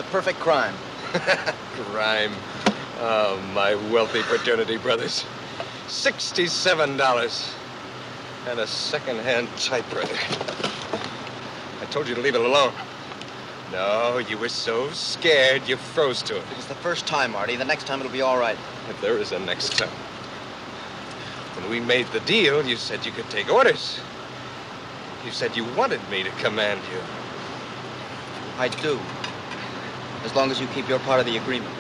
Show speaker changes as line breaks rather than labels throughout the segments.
the perfect crime.
Crime. Oh, my wealthy fraternity brothers. $67. And a second-hand typewriter. I told you to leave it alone. No, you were so scared you froze to it.
It was the first time, Artie. The next time it'll be all right.
If there is a next time. When we made the deal, you said you could take orders. You said you wanted me to command you.
I do. As long as you keep your part of the agreement.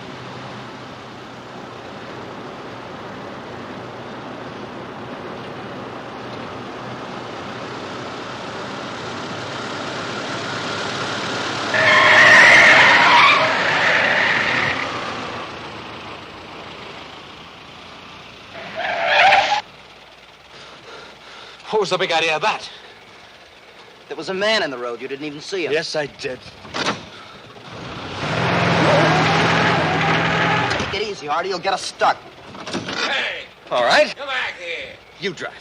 What was the big idea of that?
There was a man in the road. You didn't even see him.
Yes, I did.
Take it easy, Artie. You'll get us stuck.
Hey!
All right.
Come back here.
You drive.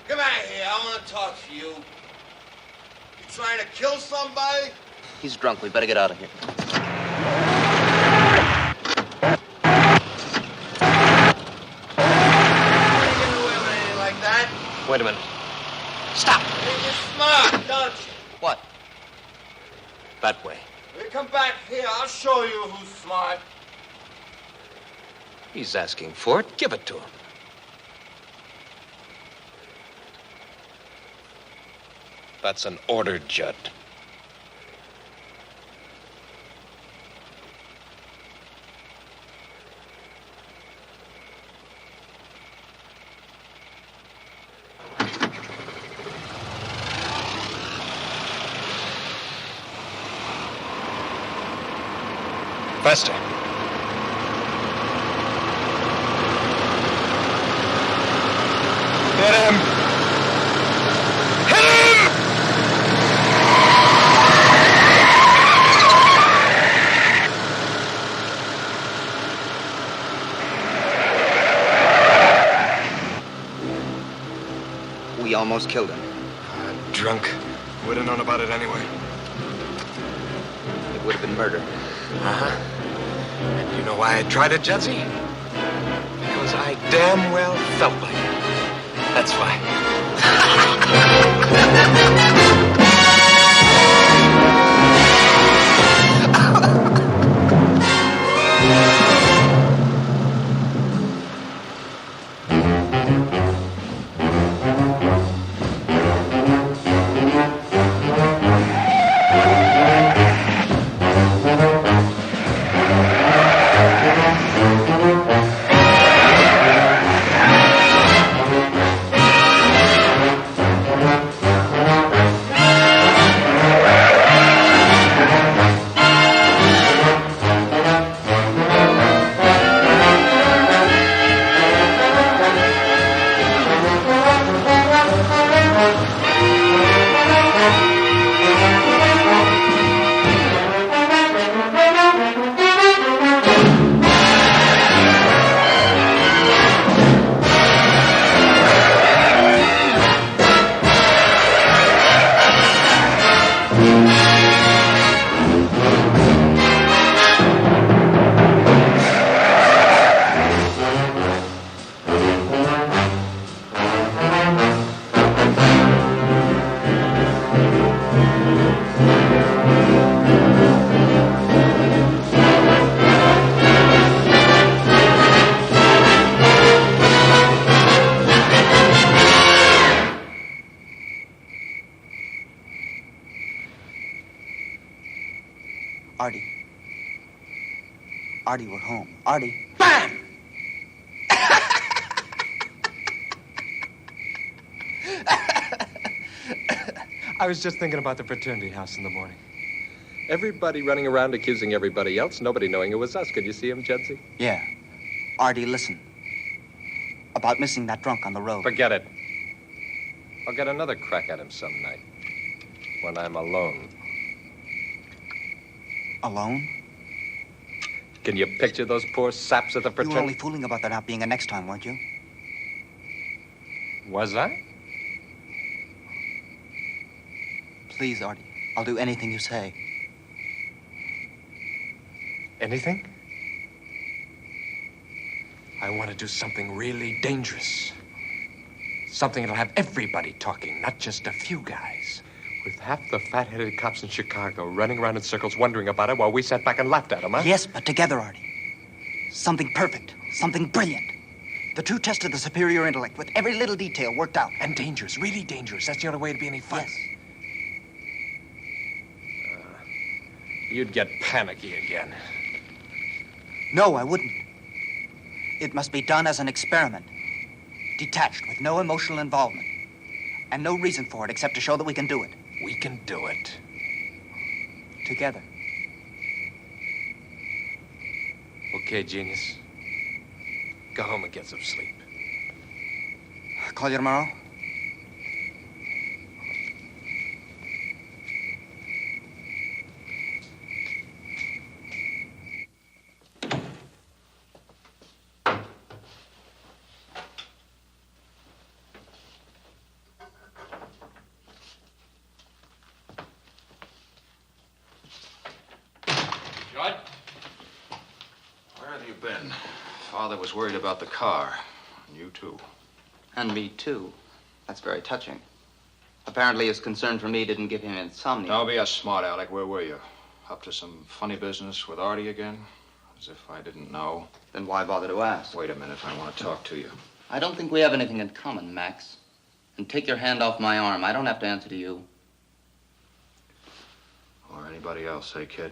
Come back here. I want to talk to you. You trying to kill somebody?
He's drunk. We better get out of here.
Wait a minute. Stop.
You're smart, don't you?
What?
That way.
You come back here. I'll show you who's smart.
He's asking for it. Give it to him. That's an order, Judd. Faster. Hit him! Hit him!
We almost killed him.
Drunk. Would have known about it anyway.
It would have been murder.
Uh-huh. And you know why I tried it, Judsie? Because I damn well felt like it. That's why.
Artie. Artie, we're home. Artie.
Bam! I was just thinking about the fraternity house in the morning. Everybody running around accusing everybody else, nobody knowing it was us. Could you see him, Judsie?
Yeah. Artie, listen. About missing that drunk on the road.
Forget it. I'll get another crack at him some night. When I'm alone.
Alone?
Can you picture those poor saps at the
You were only
fraternity?
fooling about there not being a next time, weren't you?
Was I?
Please, Artie. I'll do anything you say.
Anything? I want to do something really dangerous. Something that'll have everybody talking, not just a few guys. With half the fat-headed cops in Chicago running around in circles wondering about it while we sat back and laughed at them, huh?
Yes, but together, Artie. Something perfect. Something brilliant. The true test of the superior intellect with every little detail worked out.
And dangerous, really dangerous. That's the only way to be any fun.
Yes.
You'd get panicky again.
No, I wouldn't. It must be done as an experiment. Detached, with no emotional involvement. And no reason for it except to show that we can do it.
We can do it.
Together.
Okay, genius. Go home and get some sleep.
Call you tomorrow?
Judd? Where have you been? Father was worried about the car. And you, too.
And me, too. That's very touching. Apparently his concern for me didn't give him insomnia.
Don't be a smart aleck. Where were you? Up to some funny business with Artie again? As if I didn't know.
Then why bother to ask?
Wait a minute. I want to talk to you.
I don't think we have anything in common, Max. And take your hand off my arm. I don't have to answer to you.
Or anybody else, eh, kid?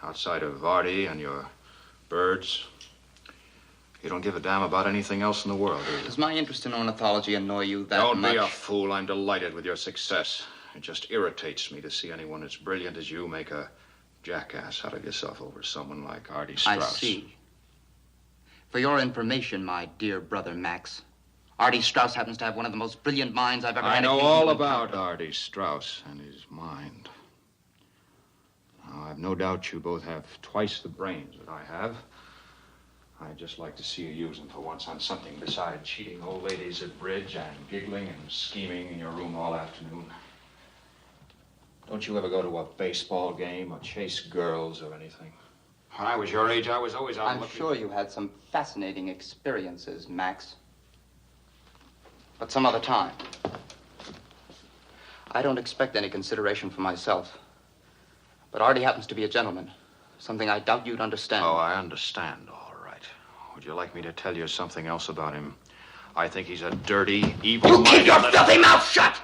Outside of Artie and your birds, you don't give a damn about anything else in the world, do you?
Does my interest in ornithology annoy you that
Don't
much?
be a fool. I'm delighted with your success. It just irritates me to see anyone as brilliant as you make a jackass out of yourself over someone like Artie Strauss.
I see. For your information, my dear brother Max, Artie Strauss happens to have one of the most brilliant minds I've ever had.
I know
occasion
all
to
about
encounter.
Artie Strauss and his mind. Now, I've no doubt you both have twice the brains that I have. I'd just like to see you use them for once on something besides cheating old ladies at bridge and giggling and scheming in your room all afternoon. Don't you ever go to a baseball game or chase girls or anything? When I was your age, I was always out
I'm
looking...
sure you had some fascinating experiences, Max. But some other time. I don't expect any consideration for myself. But Artie happens to be a gentleman. Something I doubt you'd understand.
Oh, I understand, all right. Would you like me to tell you something else about him? I think he's a dirty, evil-minded...
You keep your filthy mouth shut!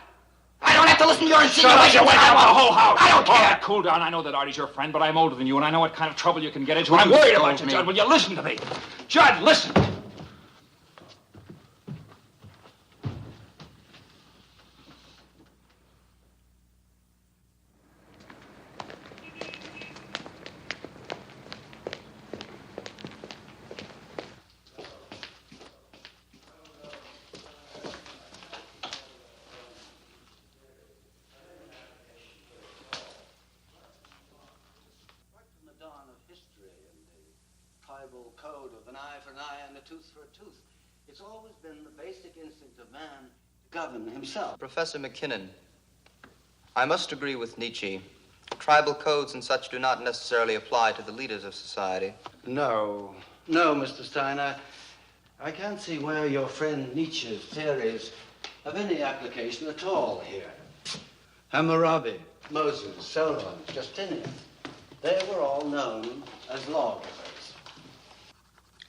I don't have to listen to your insinuations.
Shut up, you wake up the whole house.
I don't
All
care.
right, cool down. I know that Artie's your friend, but I'm older than you, and I know what kind of trouble you can get into. I'm worried about you, Judd. Will you listen to me? Judd, listen.
Code of an eye for an eye and a tooth for a tooth. It's always been the basic instinct of man to govern himself.
Professor McKinnon, I must agree with Nietzsche. Tribal codes and such do not necessarily apply to the leaders of society.
No, Mr. Steiner. I can't see where your friend Nietzsche's theories have any application at all here. Hammurabi, Moses, Solon, Justinian, they were all known as lawgivers.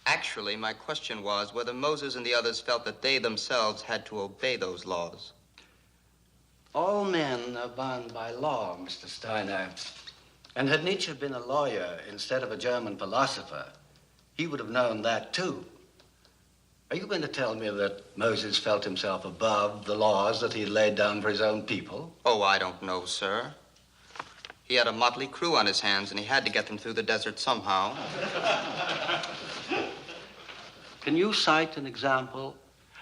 Actually, my question was whether Moses and the others felt that they themselves had to obey those laws.
All men are bound by law, Mr. Steiner. And had Nietzsche been a lawyer instead of a German philosopher, he would have known that too. Are you going to tell me that Moses felt himself above the laws that he laid down for his own people?
Oh, I don't know, sir. He had a motley crew on his hands, and he had to get them through the desert somehow.
Can you cite an example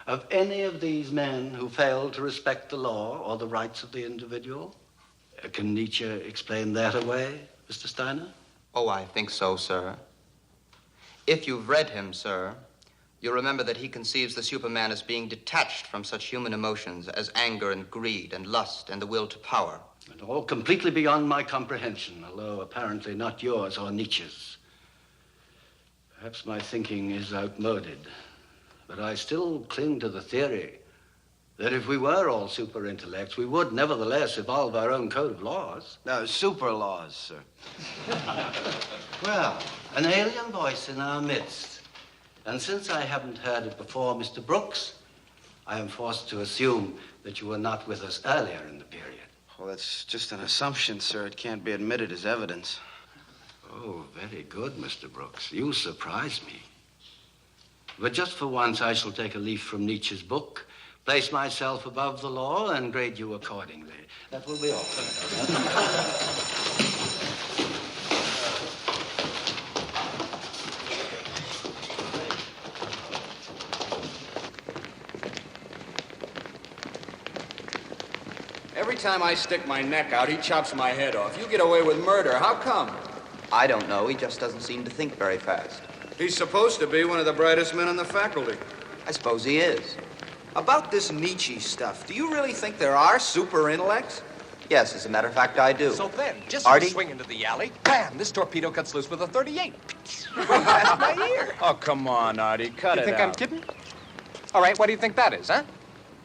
of any of these men who failed to respect the law or the rights of the individual? Can Nietzsche explain that away, Mr. Steiner?
Oh, I think so, sir. If you've read him, sir, You remember that he conceives the Superman as being detached from such human emotions as anger and greed and lust and the will to power.
And all completely beyond my comprehension, although apparently not yours or Nietzsche's. Perhaps my thinking is outmoded, but I still cling to the theory that if we were all super intellects, we would nevertheless evolve our own code of laws.
No, super laws, sir.
Well, an alien voice in our midst. And since I haven't heard it before, Mr. Brooks, I am forced to assume that you were not with us earlier in the period.
Well, that's just an assumption, sir. It can't be admitted as evidence.
Oh, very good, Mr. Brooks. You surprise me. But just for once, I shall take a leaf from Nietzsche's book, place myself above the law, and grade you accordingly. That will be all.
Every time I stick my neck out, he chops my head off. You get away with murder. How come?
I don't know. He just doesn't seem to think very fast.
He's supposed to be one of the brightest men in the faculty.
I suppose he is.
About this Nietzsche stuff, do you really think there are super intellects?
Yes, as a matter of fact, I do.
So then, just
Artie?
as you swing into the alley, bam, this torpedo cuts loose with a 38. Past my ear.
Oh, come on, Artie. Cut
You think I'm kidding? All right, what do you think that is, huh?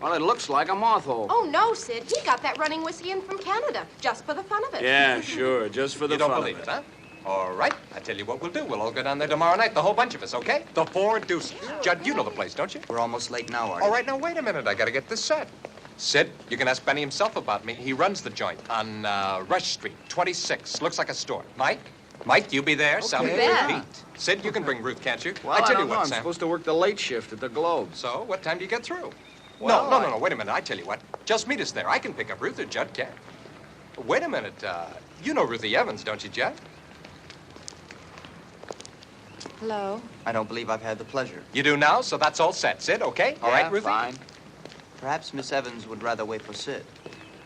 Well, it looks like a moth hole.
Oh, no, Sid. He got that running whiskey in from Canada, just for the fun of it.
Yeah, sure. Just for the
You don't
fun
believe
of
it, huh? All right, I tell you what we'll do. We'll all go down there tomorrow night, the whole bunch of us, okay? The Four Deuces. Judd, you know the place, don't you?
We're almost late now, Artie.
All right, now wait a minute. I gotta get this set. Sid, you can ask Benny himself about me. He runs the joint on Rush Street, 26. Looks like a store. Mike, you be there. Sally,
You bet.
Pete. Sid, you can bring Ruth, can't you?
Well,
I tell you
don't know.
what,
I'm
Sam.
supposed to work the late shift at the Globe.
So, what time do you get through?
Well,
No, wait a minute. I tell you what. Just meet us there. I can pick up Ruth or Judd can. Wait a minute. You know Ruthie Evans, don't you, Judd?
Hello?
I don't believe I've had the pleasure.
You do now, so that's all set. Sid, okay? All right, Ruthie?
Fine.
Perhaps Miss Evans would rather wait for Sid.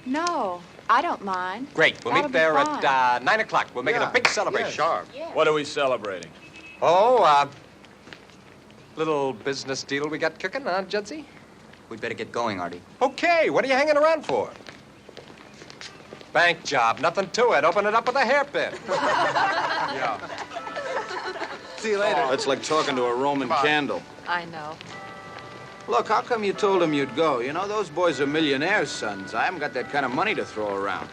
No, I don't mind.
Great. We'll
That'll
meet
be
there
fine.
at 9 o'clock. We'll make it a
Yeah,
big celebration.
sure.
Yeah.
What are we celebrating?
Oh, little business deal we got cooking, huh, Judsie?
We'd better get going, Artie.
Okay, what are you hanging around for? Bank job, nothing to it. Open it up with a hairpin. Yeah.
See you later. That's like talking to a Roman candle.
I know.
Look, how come you told him you'd go? You know, those boys are millionaires' sons. I haven't got that kind of money to throw around.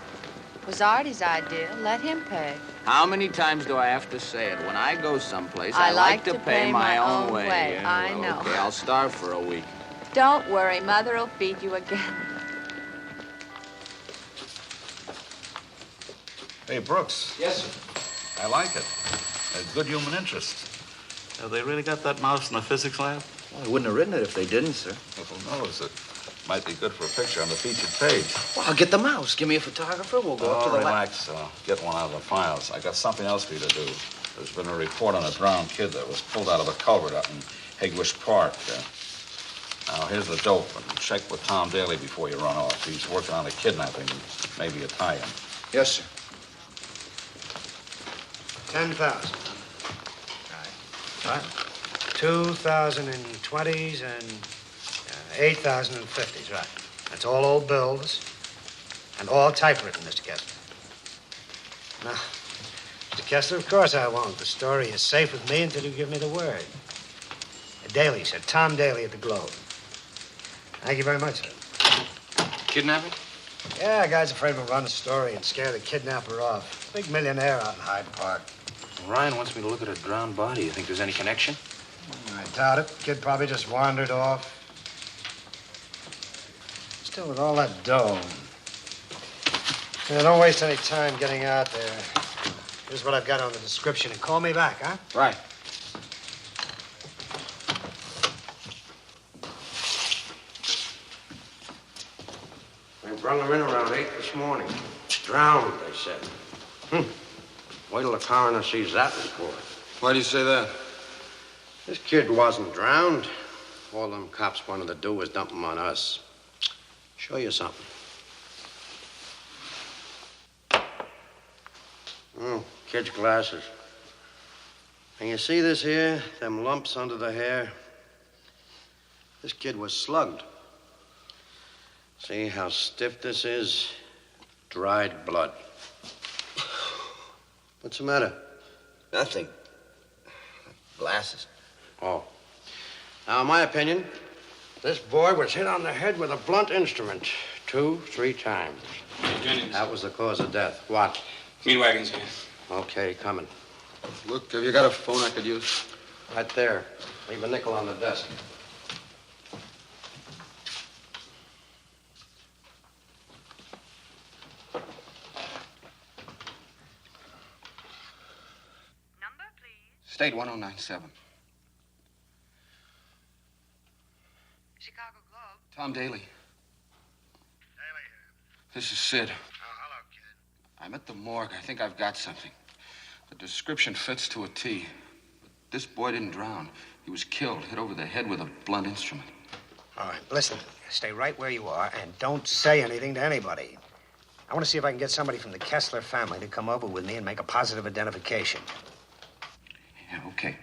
It was Artie's idea. Let him pay.
How many times do I have to say it? When I go someplace,
I
I
like to pay my own way.
Yeah,
I
well,
know.
Okay, I'll starve for a week.
Don't worry. Mother will feed you again.
Hey, Brooks.
Yes, sir.
I like it. A good human interest. Have they really got that mouse in the physics lab?
Well, I wouldn't have written it if they didn't, sir.
Well, who knows? It might be good for a picture on the featured page.
Well, I'll get the mouse. Give me a photographer. We'll go up to the lab.
relax. Get one out of the files. I got something else for you to do. There's been a report on a drowned kid that was pulled out of a culvert out in Hegwish Park. Now, here's the dope, and check with Tom Daly before you run off. He's working on a kidnapping, maybe a tie-in.
Yes, sir.
10,000. Right. 2,020s and 8,050s, right. That's all old bills and all typewritten, Mr. Kessler. Now, Mr. Kessler, of course I won't. The story is safe with me until you give me the word. Daly, sir. Tom Daly at the Globe. Thank you very much, sir.
Kidnapping?
Yeah, guy's afraid we'll run a story and scare the kidnapper off. Big millionaire out in Hyde Park.
Ryan wants me to look at a drowned body. You think there's any connection?
I doubt it. Kid probably just wandered off. Still, with all that dough. Yeah, don't waste any time getting out there. Here's what I've got on the description, and call me back, huh?
Right.
They brought him in around 8 this morning. Drowned, they said. Wait till the coroner sees that report.
Why do you say that?
This kid wasn't drowned. All them cops wanted to do was dump him on us. Show you something. Kid's glasses. And you see this here? Them lumps under the hair? This kid was slugged. See how stiff this is? Dried blood. What's the matter?
Nothing. Glasses.
Oh. Now, in my opinion, this boy was hit on the head with a blunt instrument 2-3 times.
Jennings.
That was the cause of death. What?
Meat wagon's here.
Okay, coming.
Look, have you got a phone I could use?
Right there. Leave a nickel on the desk.
State 1097.
Chicago Globe.
Tom Daly.
Daly here.
This is Sid.
Oh, hello, kid.
I'm at the morgue. I think I've got something. The description fits to a T. But this boy didn't drown. He was killed, hit over the head with a blunt instrument.
All right, listen. Stay right where you are and don't say anything to anybody. I want to see if I can get somebody from the Kessler family to come over with me and make a positive identification.
Yeah, okay.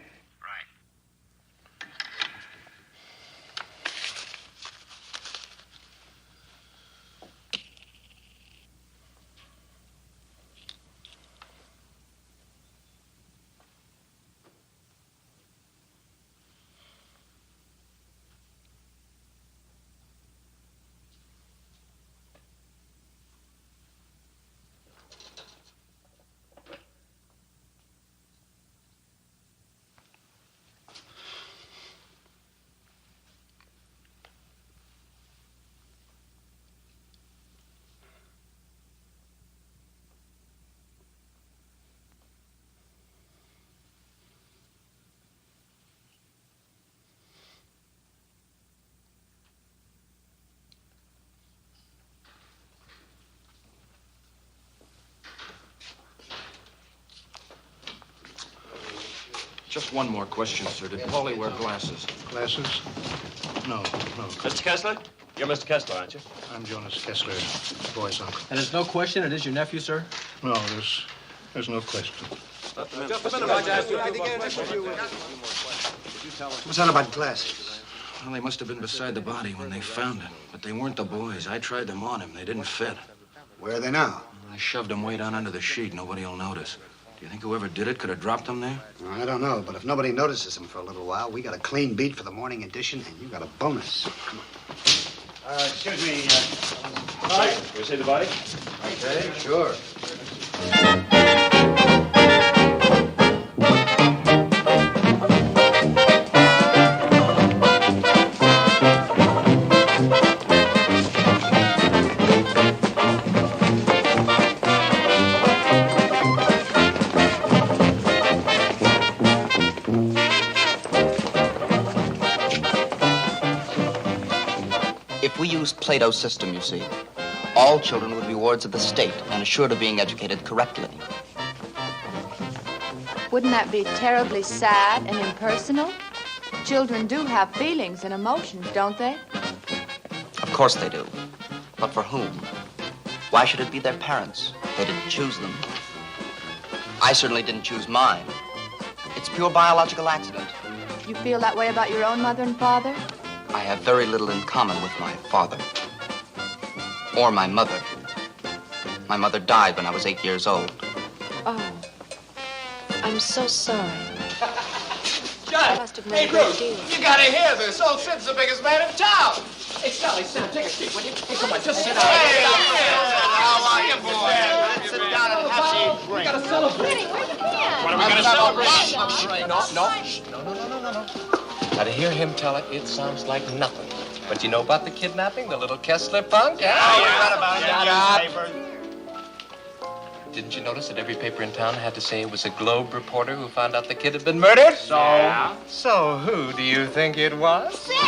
Just one more question, sir. Did Paulie wear glasses?
Glasses? No.
Mr. Kessler? You're Mr. Kessler, aren't you?
I'm Jonas Kessler, the boy's uncle.
And there's no question it is your nephew, sir?
No, there's no question.
Just a minute, I'd ask you. I think
What's that about glasses?
Well, they must have been beside the body when they found it. But they weren't the boys. I tried them on him. They didn't fit.
Where are they now?
I shoved them way down under the sheet. Nobody will notice. Do you think whoever did it could have dropped them there?
I don't know, but if nobody notices them for a little while, we got a clean beat for the morning edition, and you got a bonus. Come on.
Excuse me, Hi. Can we see the body?
Okay, sure.
If we use Plato's system, you see, all children would be wards of the state and assured of being educated correctly.
Wouldn't that be terribly sad and impersonal? Children do have feelings and emotions, don't they?
Of course they do. But for whom? Why should it be their parents? They didn't choose them. I certainly didn't choose mine. It's pure biological accident.
You feel that way about your own mother and father?
I have very little in common with my father. Or my mother. My mother died when I was 8 years old.
Oh, I'm so sorry.
John,
must have
hey,
made a great
Ruth,
deal.
you gotta hear this. Old Sid's the biggest man in town.
Hey, Sally, Sam, take a seat, will you? Hey, come on, just sit down.
Hey, how are you, boy?
Sit down and have a drink. We gotta celebrate.
Where'd you been?
What are we gonna celebrate? No. Now, to hear him tell it, it sounds like nothing. But you know about the kidnapping, the little Kessler punk?
Yeah, I read about it.
Yeah. Didn't you notice that every paper in town had to say it was a Globe reporter who found out the kid had been murdered? So who do you think it was?
Sid!
Say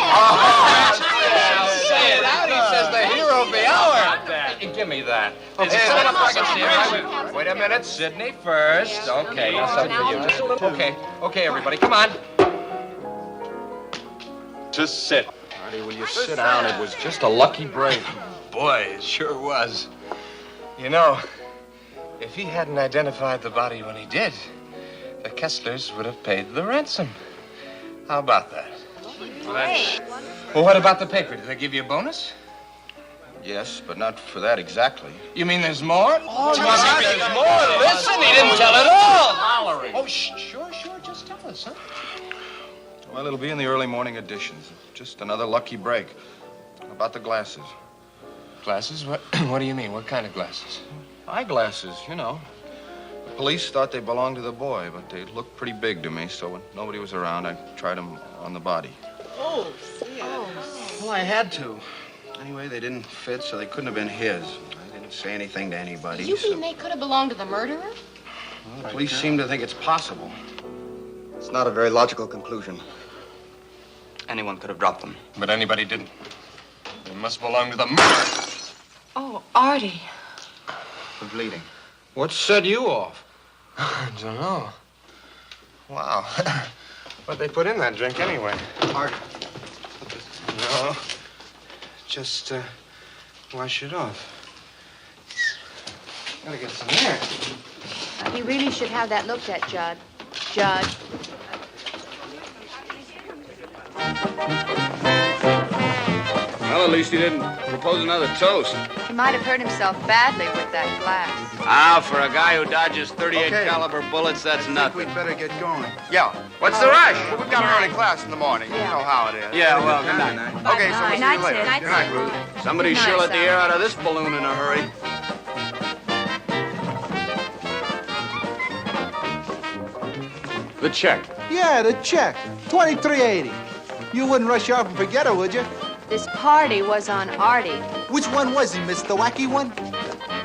it out. He says the hero of the hour. Hey, give me that. Wait a minute, Sidney first. Okay, that's up for you. Just a little. Okay, everybody, come on. Just sit.
Artie, will you sit down? It was just a lucky break.
Boy, it sure was. You know, if he hadn't identified the body when he did, the Kesslers would have paid the ransom. How about that? Well, what about the paper? Did they give you a bonus?
Yes, but not for that exactly.
You mean there's more?
Oh, there's more. Listen, he didn't tell it all.
Oh, sure. Just tell us, huh?
Well, it'll be in the early morning editions. Just another lucky break. About the glasses.
Glasses? What do you mean? What kind of glasses?
Eyeglasses, you know. The police thought they belonged to the boy, but they looked pretty big to me, so when nobody was around, I tried them on the body.
Oh,
Well, I had to. Anyway, they didn't fit, so they couldn't have been his. I didn't say anything to anybody.
You mean they could have belonged to the murderer?
Well, the police seem to think it's possible.
It's not a very logical conclusion. Anyone could have dropped them.
But anybody didn't. They must belong to the murderer.
Oh, Artie.
The bleeding.
What set you off?
I don't know. Wow. What'd they put in that drink anyway?
Art.
no. Just, wash it off.
Gotta get some air.
He really should have that looked at, Judd. Judd.
Well, at least he didn't propose another toast.
He might have hurt himself badly with that glass.
Ah, for a guy who dodges 38 caliber bullets, that's nothing.
We'd better get going.
Yeah. What's the rush?
Well, we've got an early class in the morning. You know how it is.
Yeah, well, good night.
Okay, so we'll see you later.
Night,
Good night, Ruth.
Somebody
Good night,
sure let the
Sal.
air out of this balloon in a hurry. The check.
Yeah, the check. $23.80. You wouldn't rush off and forget it, would you?
This party was on Artie.
Which one was he, Miss? The wacky one?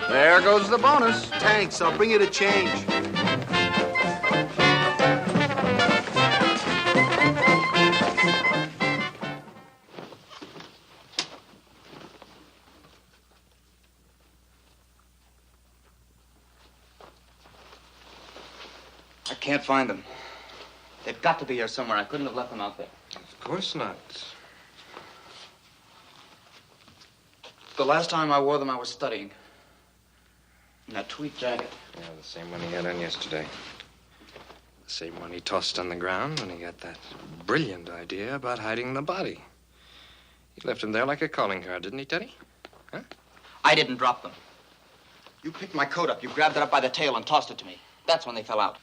There goes the bonus.
Thanks. I'll bring you the change.
I can't find them. They've got to be here somewhere. I couldn't have left them out there.
Of course not.
The last time I wore them, I was studying. In that tweed jacket.
Yeah, the same one he had on yesterday. The same one he tossed on the ground when he got that brilliant idea about hiding the body. He left him there like a calling card, didn't he, Teddy? Huh?
I didn't drop them. You picked my coat up. You grabbed it up by the tail and tossed it to me. That's when they fell out.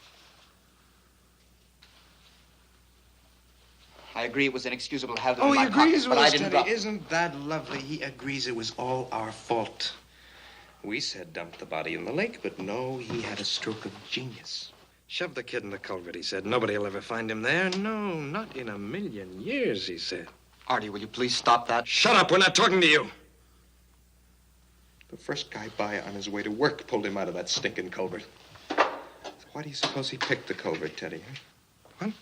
I agree it was inexcusable to have them in my pockets, but I didn't drop them.
Isn't that lovely? He agrees it was all our fault. We said dump the body in the lake, but no, he had a stroke of genius. Shove the kid in the culvert, he said. Nobody will ever find him there. No, not in a million years, he said.
Artie, will you please stop that?
Shut up, we're not talking to you. The first guy by on his way to work pulled him out of that stinking culvert. Why do you suppose he picked the culvert, Teddy? Huh? What?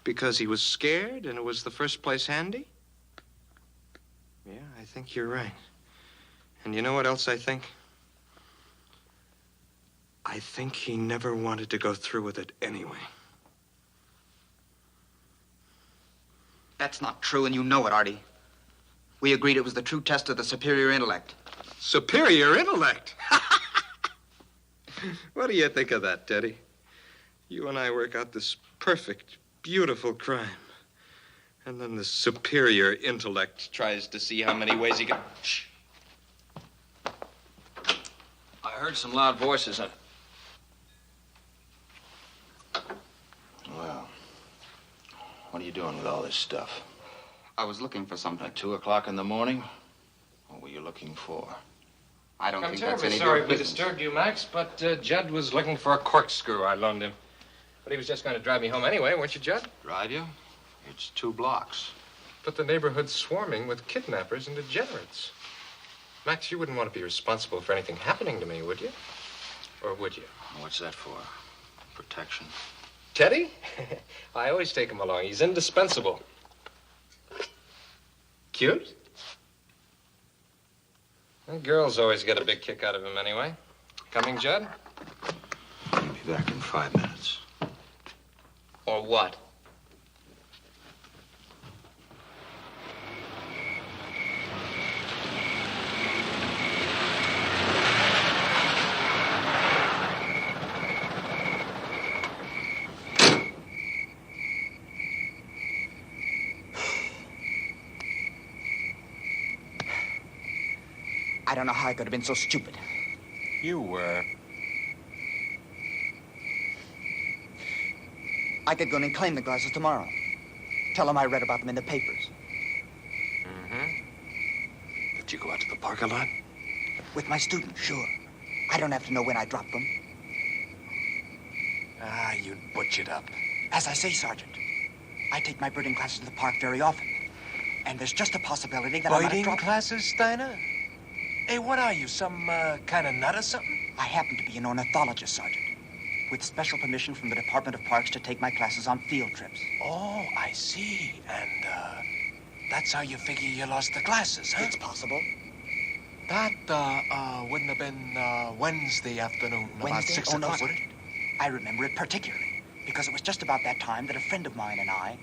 Because he was scared and it was the first place handy? Yeah, I think you're right. And you know what else I think? I think he never wanted to go through with it anyway.
That's not true, and you know it, Artie. We agreed it was the true test of the superior intellect.
Superior intellect? What do you think of that, Teddy? You and I work out this perfect, beautiful crime. And then the superior intellect tries to see how many ways he can... Shh.
I heard some loud voices.
Well, what are you doing with all this stuff?
I was looking for something.
At 2 o'clock in the morning? What were you looking for?
I don't
I'm
think that's
terribly
any of
sorry
your
we
business.
disturbed you, Max, but Judd was looking for a corkscrew I loaned him. But he was just going to drive me home anyway, weren't you, Judd?
Drive you? It's 2 blocks.
But the neighborhood's swarming with kidnappers and degenerates. Max, you wouldn't want to be responsible for anything happening to me, would you? Or would you?
What's that for? Protection?
Teddy? I always take him along. He's indispensable. Cute? The girls always get a big kick out of him anyway. Coming, Judd?
I'll be back in 5 minutes.
Or what? I don't know how I could have been so stupid.
You were.
I could go in and claim the glasses tomorrow. Tell them I read about them in the papers.
Mm-hmm. Did you go out to the park a lot?
With my students, sure. I don't have to know when I dropped them.
Ah, you'd butch it up.
As I say, Sergeant, I take my birding classes to the park very often. And there's just a possibility that I might have
Birding
dropped...
classes, Steiner? Hey, what are you, some kind of nut or something?
I happen to be an ornithologist, Sergeant, with special permission from the Department of Parks to take my classes on field trips.
Oh, I see. And, that's how you figure you lost the glasses, huh?
It's possible.
That, wouldn't have been, Wednesday afternoon, about
Wednesday?
6
Oh, no,
o'clock, would
Sergeant.
it?
I remember it particularly, because it was just about that time that a friend of mine and I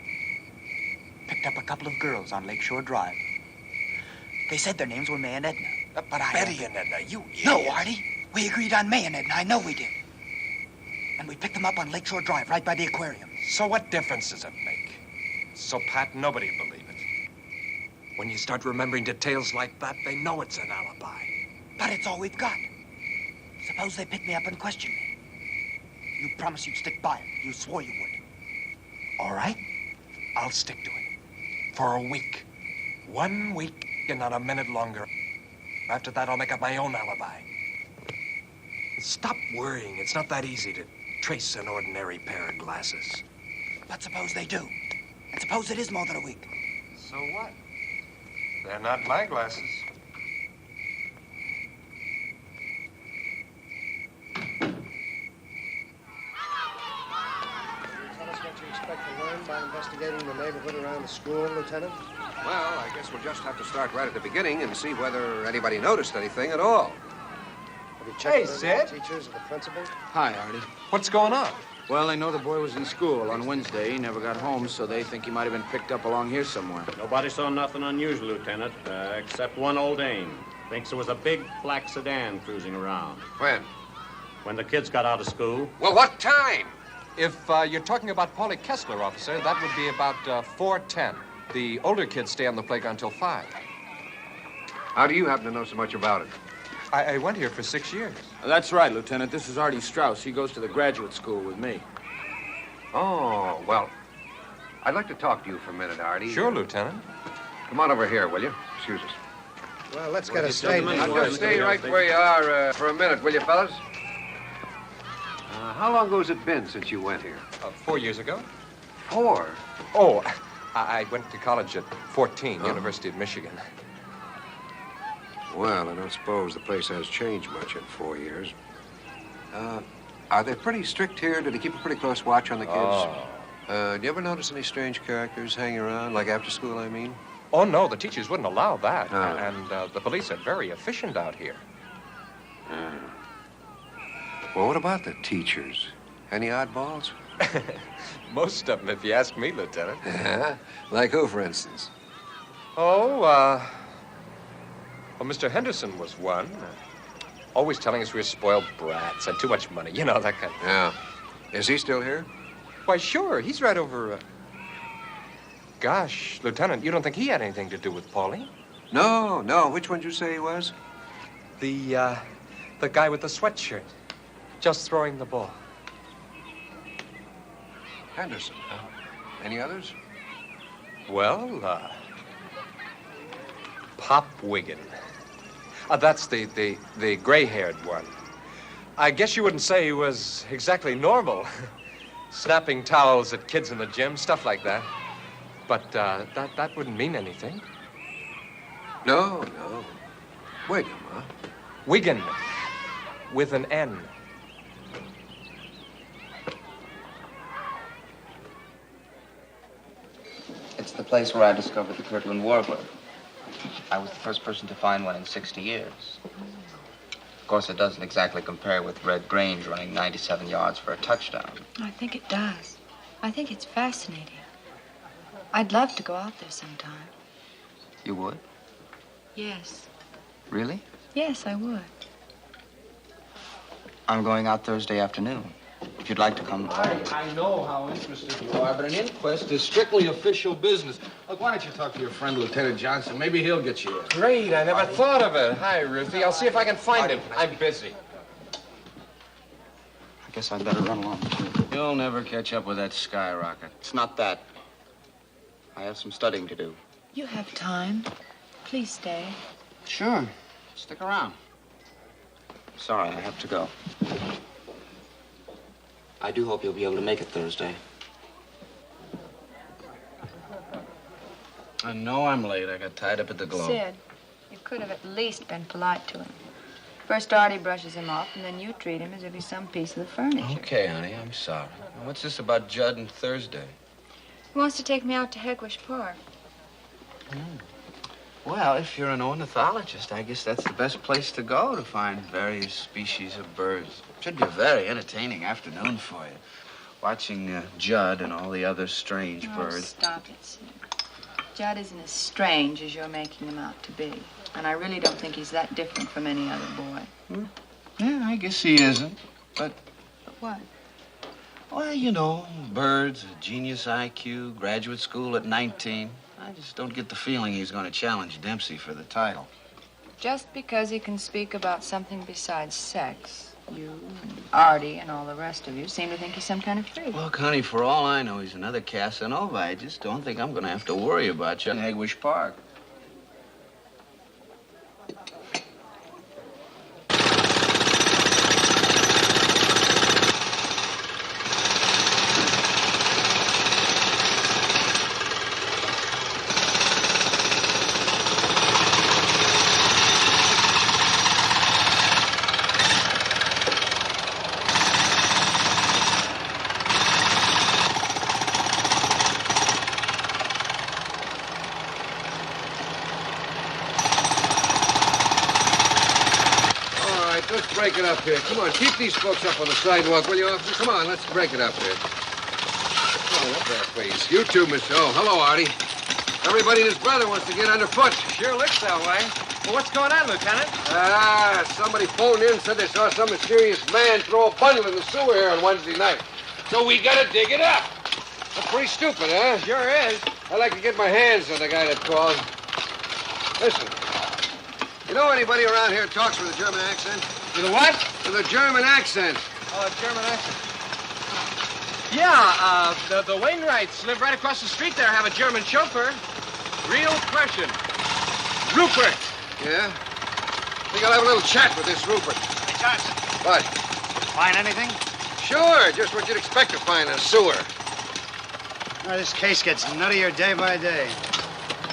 picked up a couple of girls on Lakeshore Drive. They said their names were May and Edna, but I...
Betty and Edna, you
No,
idiot.
Artie. We agreed on May and Edna. I know we did. And we picked them up on Lakeshore Drive, right by the aquarium.
So what difference does it make? So pat, nobody will believe it. When you start remembering details like that, they know it's an alibi.
But it's all we've got. Suppose they pick me up and question me. You promised you'd stick by it. You swore you would.
All right, I'll stick to it. For a week. 1 week and not a minute longer. After that, I'll make up my own alibi. Stop worrying. It's not that easy to trace an ordinary pair of glasses.
But suppose they do. And suppose it is more than a week.
So what? They're not my glasses.
Tell us what you expect to learn by investigating the neighborhood around the school, Lieutenant?
Well, I guess we'll just have to start right at the beginning and see whether anybody noticed anything at all.
Have you checked
Hey,
with
Sid.
the teachers or the principal?
Hi, Artie.
What's going on?
Well, they know the boy was in school on Wednesday. He never got home, so they think he might have been picked up along here somewhere.
Nobody saw nothing unusual, Lieutenant, except one old dame. Thinks there was a big black sedan cruising around.
When?
When the kids got out of school.
Well, what time?
If you're talking about Polly Kessler, officer, that would be about 4:10. The older kids stay on the playground till 5.
How do you happen to know so much about it?
I went here for 6 years.
That's right, Lieutenant. This is Artie Strauss. He goes to the graduate school with me.
Oh, well, I'd like to talk to you for a minute, Artie.
Sure, Lieutenant.
Come on over here, will you? Excuse us.
Well, let's get a statement.
Now, just stay right where you are for a minute, will you, fellas? How long ago has it been since you went here?
4 years ago.
4?
Oh, I went to college at 14, University of Michigan.
Well, I don't suppose the place has changed much in 4 years. Are they pretty strict here? Do they keep a pretty close watch on the kids?
Oh.
Do you ever notice any strange characters hanging around, like after school, I mean?
Oh, no, the teachers wouldn't allow that.
Oh.
And the police are very efficient out here.
Well, what about the teachers? Any oddballs?
Most of them, if you ask me, Lieutenant.
Like who, for instance?
Oh, well, Mr. Henderson was one. Always telling us we were spoiled brats, had too much money, you know, that kind of thing.
Yeah. Is he still here?
Why, sure, he's right over, Gosh, Lieutenant, you don't think he had anything to do with Paulie?
No, no. Which one did you say he was?
The guy with the sweatshirt. Just throwing the ball.
Henderson, huh? Any others?
Well, Pop Wiggin. That's the gray-haired one. I guess you wouldn't say he was exactly normal. Snapping towels at kids in the gym, stuff like that. But that wouldn't mean anything.
No, no. Wiggum, huh?
Wiggin, with an N.
It's the place where I discovered the Kirtland warbler. I was the first person to find one in 60 years. Of course, it doesn't exactly compare with Red Grange running 97 yards for a touchdown.
I think it does. I think it's fascinating. I'd love to go out there sometime.
You would?
Yes.
Really?
Yes, I would.
I'm going out Thursday afternoon. If you'd like to come.
I know how interested you are, but an inquest is strictly official business. Look, why don't you talk to your friend, Lieutenant Johnson? Maybe he'll get you in.
Great, I never thought of it. Hi, Ruthie. I'll see if I can find him. I'm busy.
I guess I'd better run along.
You'll never catch up with that skyrocket.
It's not that. I have some studying to do.
You have time. Please stay.
Sure. Stick around. Sorry, I have to go. I do hope you'll be able to make it Thursday.
I know I'm late. I got tied up at the Globe.
Sid, you could have at least been polite to him. First Artie brushes him off, and then you treat him as if he's some piece of the furniture.
Okay, honey, I'm sorry. What's this about Judd and Thursday?
He wants to take me out to Hegwish Park.
Well, if you're an ornithologist, I guess that's the best place to go to find various species of birds. Should be a very entertaining afternoon for you. Watching Judd and all the other strange birds.
Stop it, Sid. Judd isn't as strange as you're making him out to be. And I really don't think he's that different from any other boy.
Yeah, I guess he isn't. But
what?
Well, you know, birds, a genius IQ, graduate school at 19. I just don't get the feeling he's going to challenge Dempsey for the title.
Just because he can speak about something besides sex, you and Artie and all the rest of you seem to think he's some kind of freak.
Look, honey, for all I know, he's another Casanova. I just don't think I'm going to have to worry about you in Hegwish Park.
Break it up here. Come on, keep these folks up on the sidewalk, will you, officer? Come on, let's break it up here. Come on, up there, please. You too, Miss. Oh, hello, Artie. Everybody and his brother wants to get underfoot.
Sure looks that way. Well, what's going on, Lieutenant?
Somebody phoned in and said they saw some mysterious man throw a bundle in the sewer here on Wednesday night. So we gotta dig it up. That's pretty stupid, huh?
Sure is.
I'd like to get my hands on the guy that called. Listen, you know anybody around here talks with a German accent?
With a what?
With a German accent.
Oh, a German accent. Yeah, the Wainwrights live right across the street there, have a German chauffeur. Real Prussian. Rupert.
Yeah? I think I'll have a little chat with this Rupert.
Hey, Johnson.
What?
Find anything?
Sure, just what you'd expect to find in a sewer.
This case gets nuttier day by day.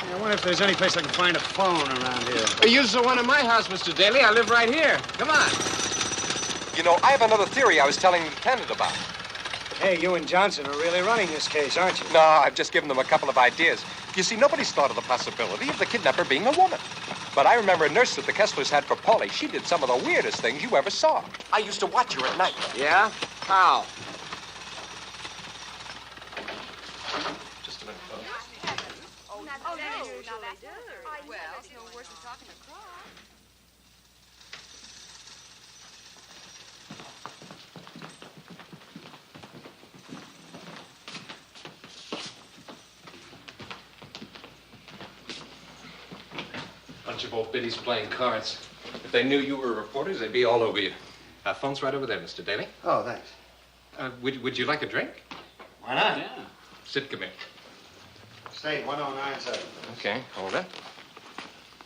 I wonder if there's any place I can find a phone around here.
Well, use the one in my house, Mr. Daly. I live right here. Come on. You know, I have another theory I was telling the lieutenant about.
Hey, you and Johnson are really running this case, aren't you?
No, I've just given them a couple of ideas. You see, nobody's thought of the possibility of the kidnapper being a woman. But I remember a nurse that the Kesslers had for Polly. She did some of the weirdest things you ever saw. I used to watch her at night.
Yeah? How?
Just a minute, folks.
Oh, no, that's well, it's no worse than talking to Cross.
Bunch of old biddies playing cards. If they knew you were reporters, they'd be all over you. Phone's right over there, Mr. Daly.
Oh, thanks.
Would you like a drink?
Why not?
Yeah. Sid, come here.
State 1097.
Okay, hold it.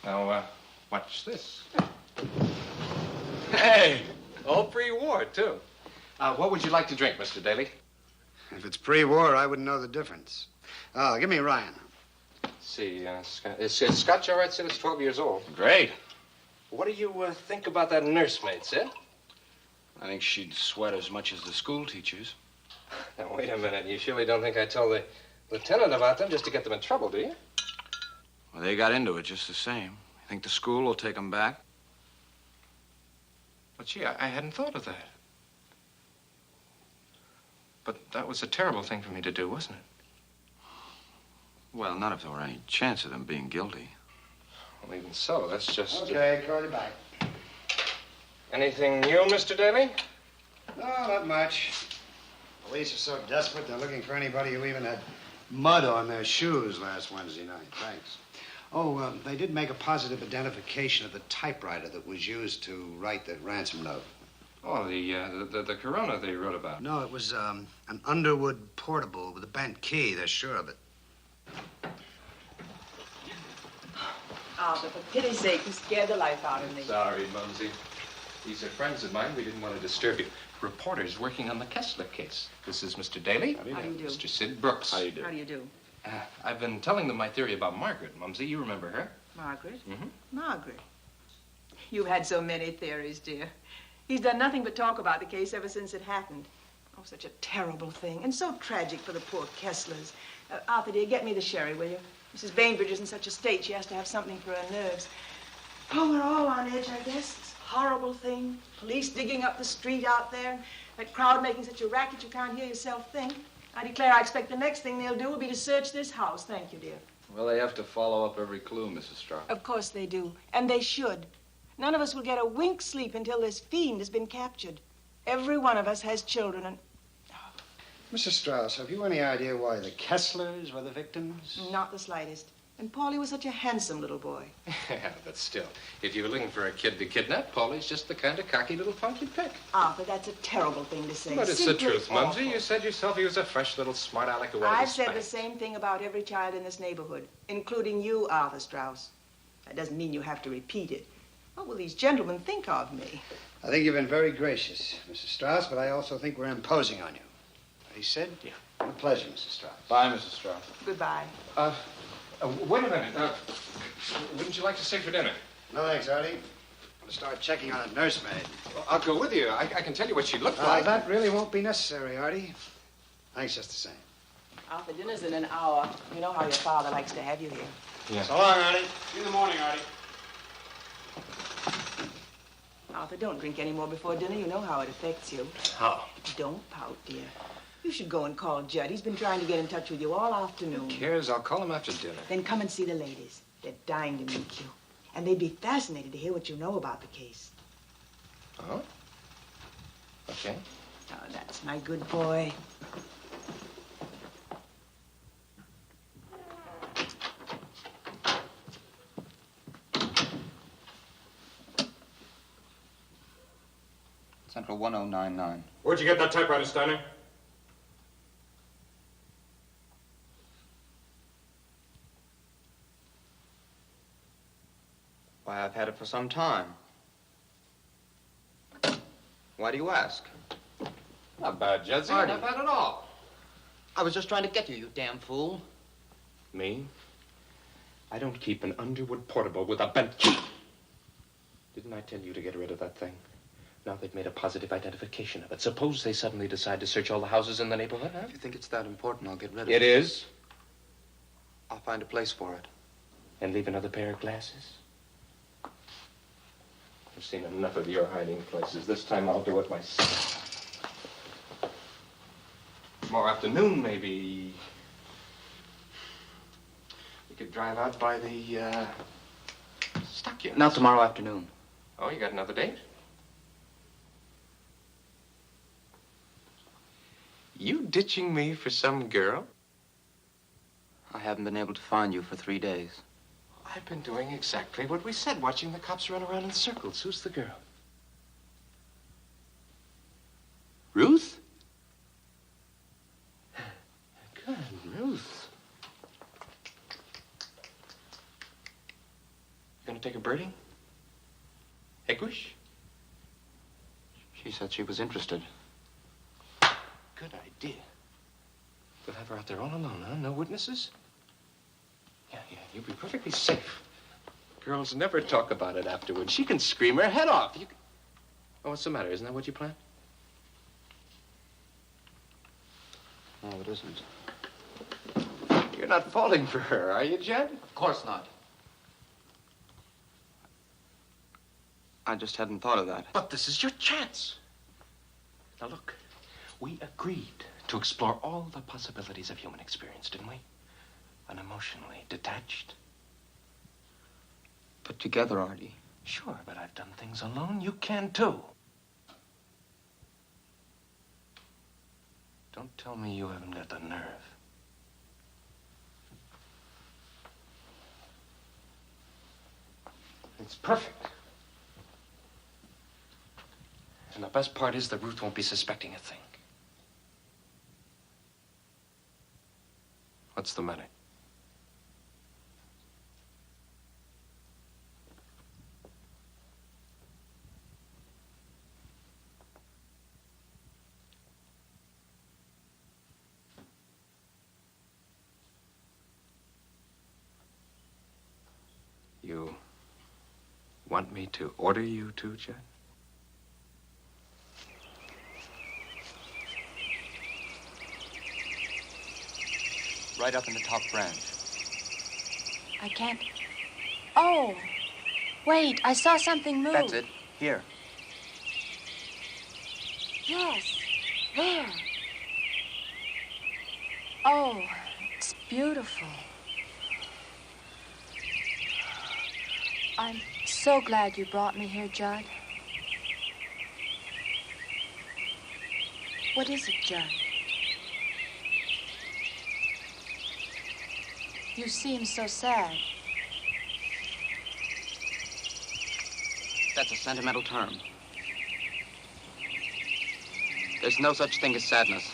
Now, watch this. Hey, all pre-war, too. What would you like to drink, Mr. Daly?
If it's pre-war, I wouldn't know the difference. Oh, give me Ryan.
See, is Scotch all right, Sid? It's 12 years old.
Great.
What do you think about that nursemaid, Sid?
I think she'd sweat as much as the school teachers.
Now, wait a minute. You surely don't think I told the lieutenant about them just to get them in trouble, do you?
Well, they got into it just the same. You think the school will take them back?
But, gee, I hadn't thought of that. But that was a terrible thing for me to do, wasn't it?
Well, not if there were any chance of them being guilty.
Well, even so, that's just...
Okay, call you back.
Anything new, Mr. Daly?
No, not much. Police are so desperate, they're looking for anybody who even had mud on their shoes last Wednesday night. Thanks. Oh, they did make a positive identification of the typewriter that was used to write the ransom note.
Oh, the Corona they wrote about.
No, it was an Underwood portable with a bent key. They're sure of it.
Arthur, for pity's sake, you scared the life out of me.
Sorry, Mumsy. These are friends of mine. We didn't want to disturb you. Reporters working on the Kessler case. This is Mr. Daly.
How do you do?
Mr. Sid Brooks.
How do you do?
I've been telling them my theory about Margaret, Mumsy. You remember her?
Margaret?
Mm-hmm.
Margaret. You've had so many theories, dear. He's done nothing but talk about the case ever since it happened. Oh, such a terrible thing, and so tragic for the poor Kesslers. Arthur, dear, get me the sherry, will you? Mrs. Bainbridge is in such a state, she has to have something for her nerves. Oh, we're all on edge, I guess. It's a horrible thing. Police digging up the street out there. That crowd making such a racket you can't hear yourself think. I declare I expect the next thing they'll do will be to search this house. Thank you, dear.
Well, they have to follow up every clue, Mrs. Strauss.
Of course they do, and they should. None of us will get a wink's sleep until this fiend has been captured. Every one of us has children, and...
Mrs. Strauss, have you any idea why the Kesslers were the victims?
Not the slightest. And Paulie was such a handsome little boy.
Yeah, but still, if you were looking for a kid to kidnap, Paulie's just the kind of cocky little punk you'd pick.
Arthur, that's a terrible thing to say.
But it's
Simply
the truth, Mumsy.
awful.
You said yourself he was a fresh little smart aleck who wanted to
I've said
spank.
the same thing about every child in this neighborhood, including you, Arthur Strauss. That doesn't mean you have to repeat it. What will these gentlemen think of me?
I think you've been very gracious, Mrs. Strauss, but I also think we're imposing on you. He said?
Yeah.
A pleasure, Mrs. Strauss.
Bye, Mrs. Strauss.
Goodbye.
Wait a minute. Wouldn't you like to stay for dinner?
No, thanks, Artie. I'm going to start checking on a nursemaid.
Well, I'll go with you. I can tell you what she looked like.
That really won't be necessary, Artie. Thanks just the same.
Arthur, dinner's in an hour. You know how your father likes to have you here.
Yeah.
So long, Artie.
See you in the morning, Artie.
Arthur, don't drink any more before dinner. You know how it affects you.
How?
Don't pout, dear. You should go and call Judd. He's been trying to get in touch with you all afternoon.
Who cares? I'll call him after dinner.
Then come and see the ladies. They're dying to meet you. And they'd be fascinated to hear what you know about the case.
Oh? Okay.
Oh, that's my good boy.
Central 1099.
Where'd you get that typewriter, Steiner?
Why, I've had it for some time. Why do you ask?
Not bad, Judson.
Artie.
Not bad at all.
I was just trying to get you, you damn fool.
Me? I don't keep an Underwood portable with a bent key. Didn't I tell you to get rid of that thing? Now they've made a positive identification of it. Suppose they suddenly decide to search all the houses in the neighborhood, huh?
If you think it's that important, I'll get rid of
It is?
I'll find a place for it.
And leave another pair of glasses? I've seen enough of your hiding places. This time I'll do it myself. Tomorrow afternoon, maybe. We could drive out by the, stock units.
Not tomorrow afternoon.
Oh, you got another date? You ditching me for some girl?
I haven't been able to find you for 3 days.
I've been doing exactly what we said, watching the cops run around in circles. Who's the girl? Ruth? Good, Ruth. You gonna take a birding? Egwish?
She said she was interested.
Good idea. We'll have her out there all alone, huh? No witnesses? Yeah, you'll be perfectly safe. Girls never talk about it afterwards. She can scream her head off. Oh, what's the matter? Isn't that what you planned?
No, it isn't.
You're not falling for her, are you, Jed?
Of course not. I just hadn't thought of that.
But this is your chance. Now, look. We agreed to explore all the possibilities of human experience, didn't we? Unemotionally detached.
Put together, Artie.
Sure, but I've done things alone. You can, too. Don't tell me you haven't got the nerve. It's perfect. And the best part is that Ruth won't be suspecting a thing. What's the matter? You want me to order you to, Judd?
Right up in the top branch.
I can't. Oh, wait, I saw something move.
That's it. Here.
Yes, there. Oh, it's beautiful. I'm so glad you brought me here, Judd. What is it, Judd? You seem so sad.
That's a sentimental term. There's no such thing as sadness.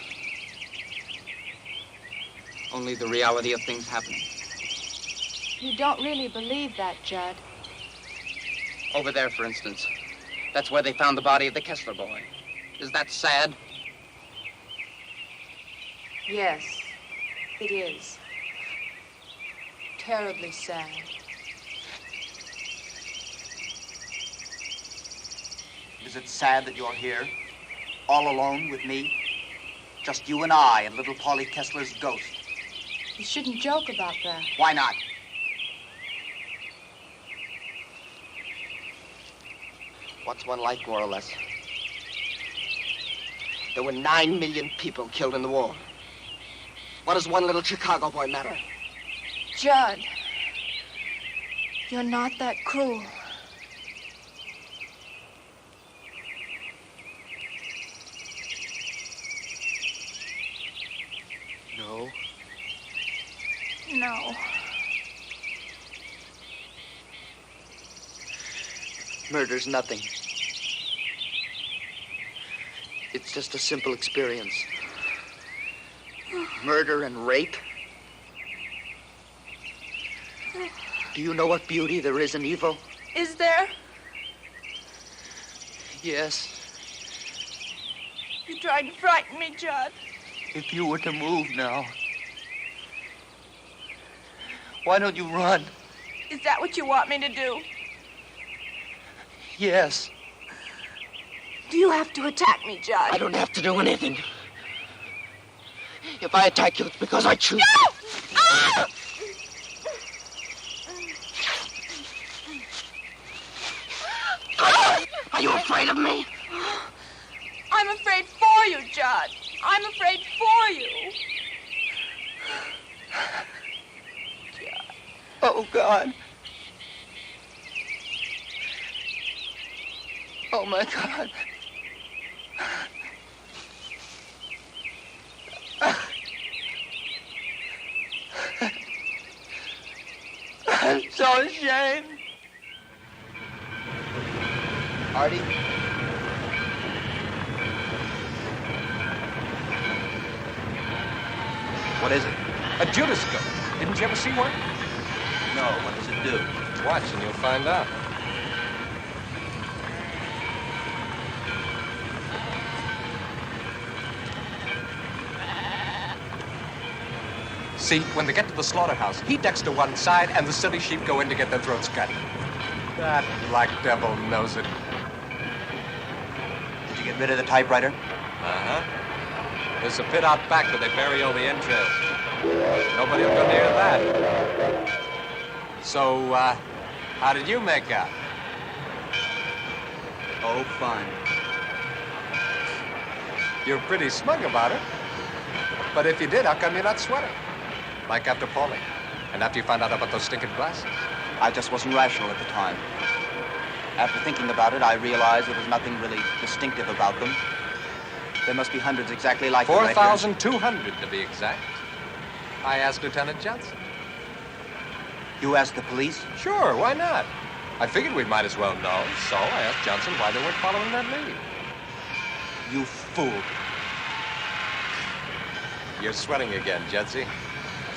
Only the reality of things happening.
You don't really believe that, Judd.
Over there, for instance. That's where they found the body of the Kessler boy. Is that sad?
Yes, it is. Terribly sad.
Is it sad that you're here, all alone with me? Just you and I and little Polly Kessler's ghost.
You shouldn't joke about that.
Why not? What's one like, more or less? There were 9 million people killed in the war. What does one little Chicago boy matter?
Judd, you're not that cruel.
No.
No.
Murder's nothing. It's just a simple experience. Murder and rape. Do you know what beauty there is in evil?
Is there?
Yes.
You tried to frighten me, Judd.
If you were to move now. Why don't you run?
Is that what you want me to do?
Yes.
Do you have to attack me, Judd?
I don't have to do anything. If I attack you, it's because I choose.
No! Ah!
Are you afraid of me?
I'm afraid for you, Judd. I'm afraid for you.
Oh, God. Oh, my God. I'm so ashamed. Artie? What is it?
A Judascope. Didn't you ever see one?
No, what does it do?
Watch and you'll find out. See, when they get to the slaughterhouse, he ducks to one side and the silly sheep go in to get their throats cut. That black devil knows it.
Did you get rid of the typewriter?
Uh-huh. There's a pit out back where they bury all the entrails. Nobody will go near that. So, how did you make out?
Oh, fine.
You're pretty smug about it. But if you did, how come you're not sweating? Like after Paulie. And after you found out about those stinking glasses.
I just wasn't rational at the time. After thinking about it, I realized there was nothing really distinctive about them.
There must be hundreds exactly like them right here.
4,200 to be exact. I asked Lieutenant Johnson.
You asked the police?
Sure, why not? I figured we might as well know, so I asked Johnson why they weren't following that lead.
You fool.
You're sweating again, Judsie.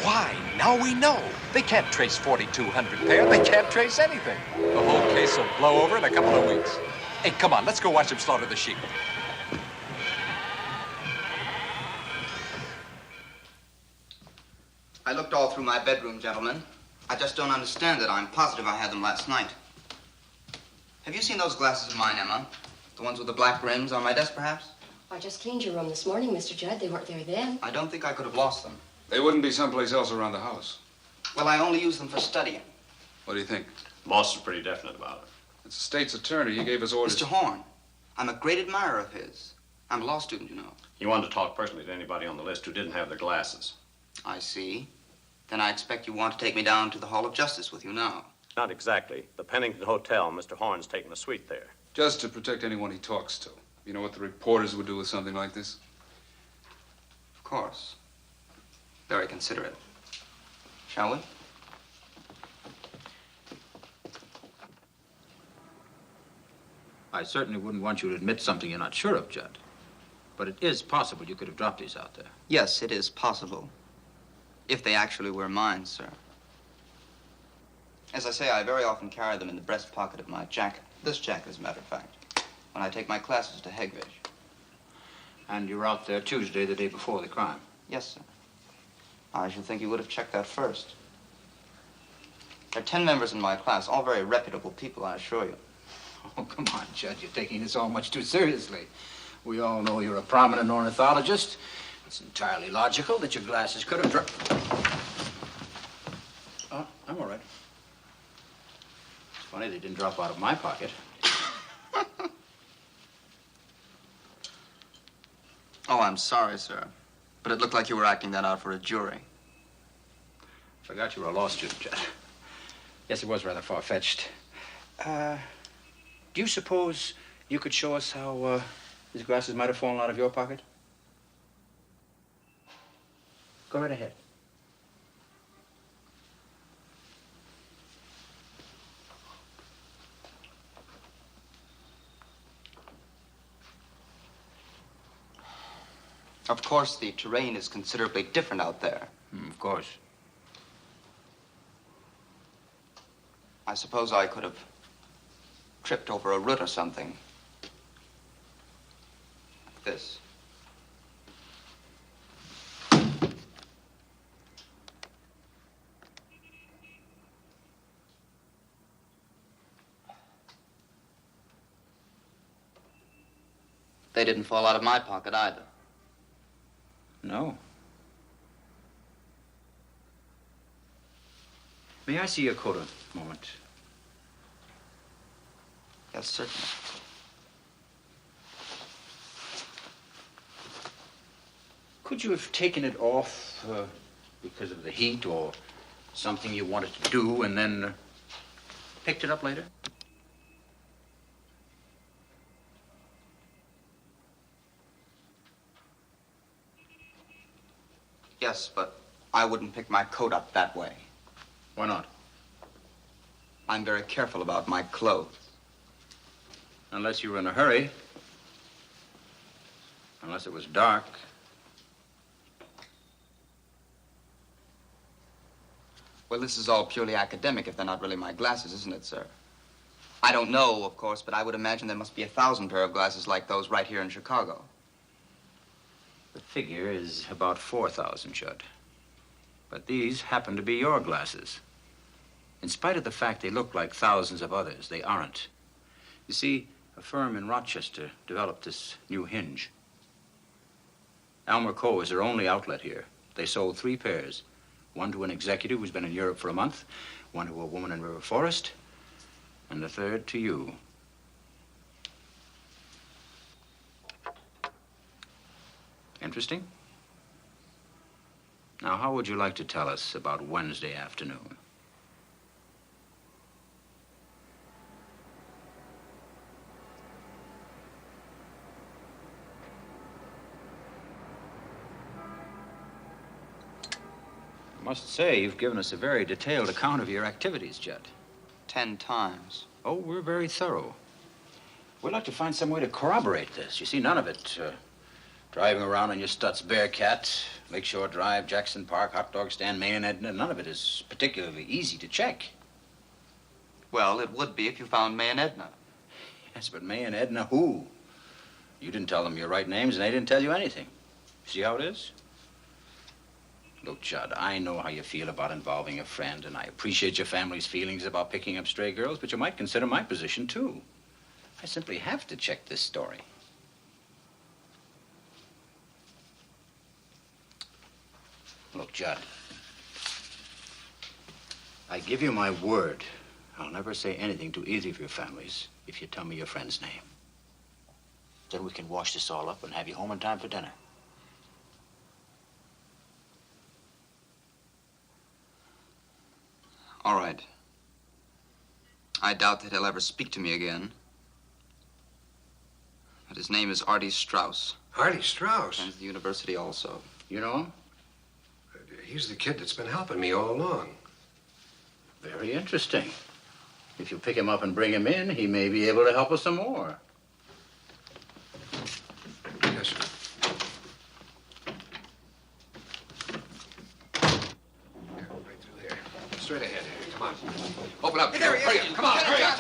Why? Now we know. They can't trace 4,200 pair. They can't trace anything. The whole case will blow over in a couple of weeks. Hey, come on, let's go watch them slaughter the sheep.
I looked all through my bedroom, gentlemen. I just don't understand it. I'm positive I had them last night. Have you seen those glasses of mine, Emma? The ones with the black rims on my desk, perhaps?
I just cleaned your room this morning, Mr. Judd. They weren't there then.
I don't think I could have lost them.
They wouldn't be someplace else around the house.
Well, I only use them for studying.
What do you think?
Boss is pretty definite about it.
It's the state's attorney. He gave us orders.
Mr. Horn, I'm a great admirer of his. I'm a law student, you know.
You wanted to talk personally to anybody on the list who didn't have their glasses.
I see. Then I expect you want to take me down to the Hall of Justice with you now.
Not exactly. The Pennington Hotel, Mr. Horn's taking a suite there.
Just to protect anyone he talks to. You know what the reporters would do with something like this?
Of course. Very considerate. Shall we?
I certainly wouldn't want you to admit something you're not sure of, Judd. But it is possible you could have dropped these out there.
Yes, it is possible. If they actually were mine, sir. As I say, I very often carry them in the breast pocket of my jacket. This jacket, as a matter of fact. When I take my classes to Hegvig.
And you were out there Tuesday, the day before the crime?
Yes, sir. I should think you would have checked that first. There are 10 members in my class, all very reputable people, I assure you.
Oh, come on, Judd. You're taking this all much too seriously. We all know you're a prominent ornithologist. It's entirely logical that your glasses could have dropped. Oh, I'm all right. It's funny they didn't drop out of my pocket.
Oh, I'm sorry, sir. But it looked like you were acting that out for a jury.
Forgot you were a law student, Judd. Yes, it was rather far-fetched. Do you suppose you could show us how these glasses might have fallen out of your pocket? Go right ahead.
Of course, the terrain is considerably different out there.
Of course.
I suppose I could have tripped over a root or something. Like this. They didn't fall out of my pocket either.
No. May I see your coat a moment?
Yes, certainly.
Could you have taken it off because of the heat or something you wanted to do and then picked it up later?
Yes, but I wouldn't pick my coat up that way.
Why not?
I'm very careful about my clothes.
Unless you were in a hurry. Unless it was dark.
Well, this is all purely academic if they're not really my glasses, isn't it, sir? I don't know, of course, but I would imagine there must be 1,000 pair of glasses like those right here in Chicago.
The figure is about 4,000, Judd. But these happen to be your glasses. In spite of the fact they look like thousands of others, they aren't. You see, a firm in Rochester developed this new hinge. Almer Co. is their only outlet here. They sold 3 pairs. One to an executive who's been in Europe for a month, one to a woman in River Forest, and the third to you. Interesting? Now, how would you like to tell us about Wednesday afternoon? Must say, you've given us a very detailed account of your activities, Judd.
10 times.
Oh, we're very thorough. We'd like to find some way to corroborate this. You see, none of it. Driving around on your Stutz Bearcat, Lakeshore Drive, Jackson Park, Hot Dog Stand, May and Edna, none of it is particularly easy to check.
Well, it would be if you found May and Edna.
Yes, but May and Edna who? You didn't tell them your right names, and they didn't tell you anything. See how it is? Look, Judd, I know how you feel about involving a friend, and I appreciate your family's feelings about picking up stray girls, but you might consider my position, too. I simply have to check this story. Look, Judd, I give you my word. I'll never say anything to either of your families if you tell me your friend's name. Then we can wash this all up and have you home in time for dinner.
All right. I doubt that he'll ever speak to me again. But his name is Artie Strauss.
Artie Strauss?
And the university also.
You know him?
He's the kid that's been helping me all along.
Very interesting. If you pick him up and bring him in, he may be able to help us some more.
Yes, sir. Yeah, right through there. Straight ahead. Come on. Open up. Hurry up. Come on, hurry up.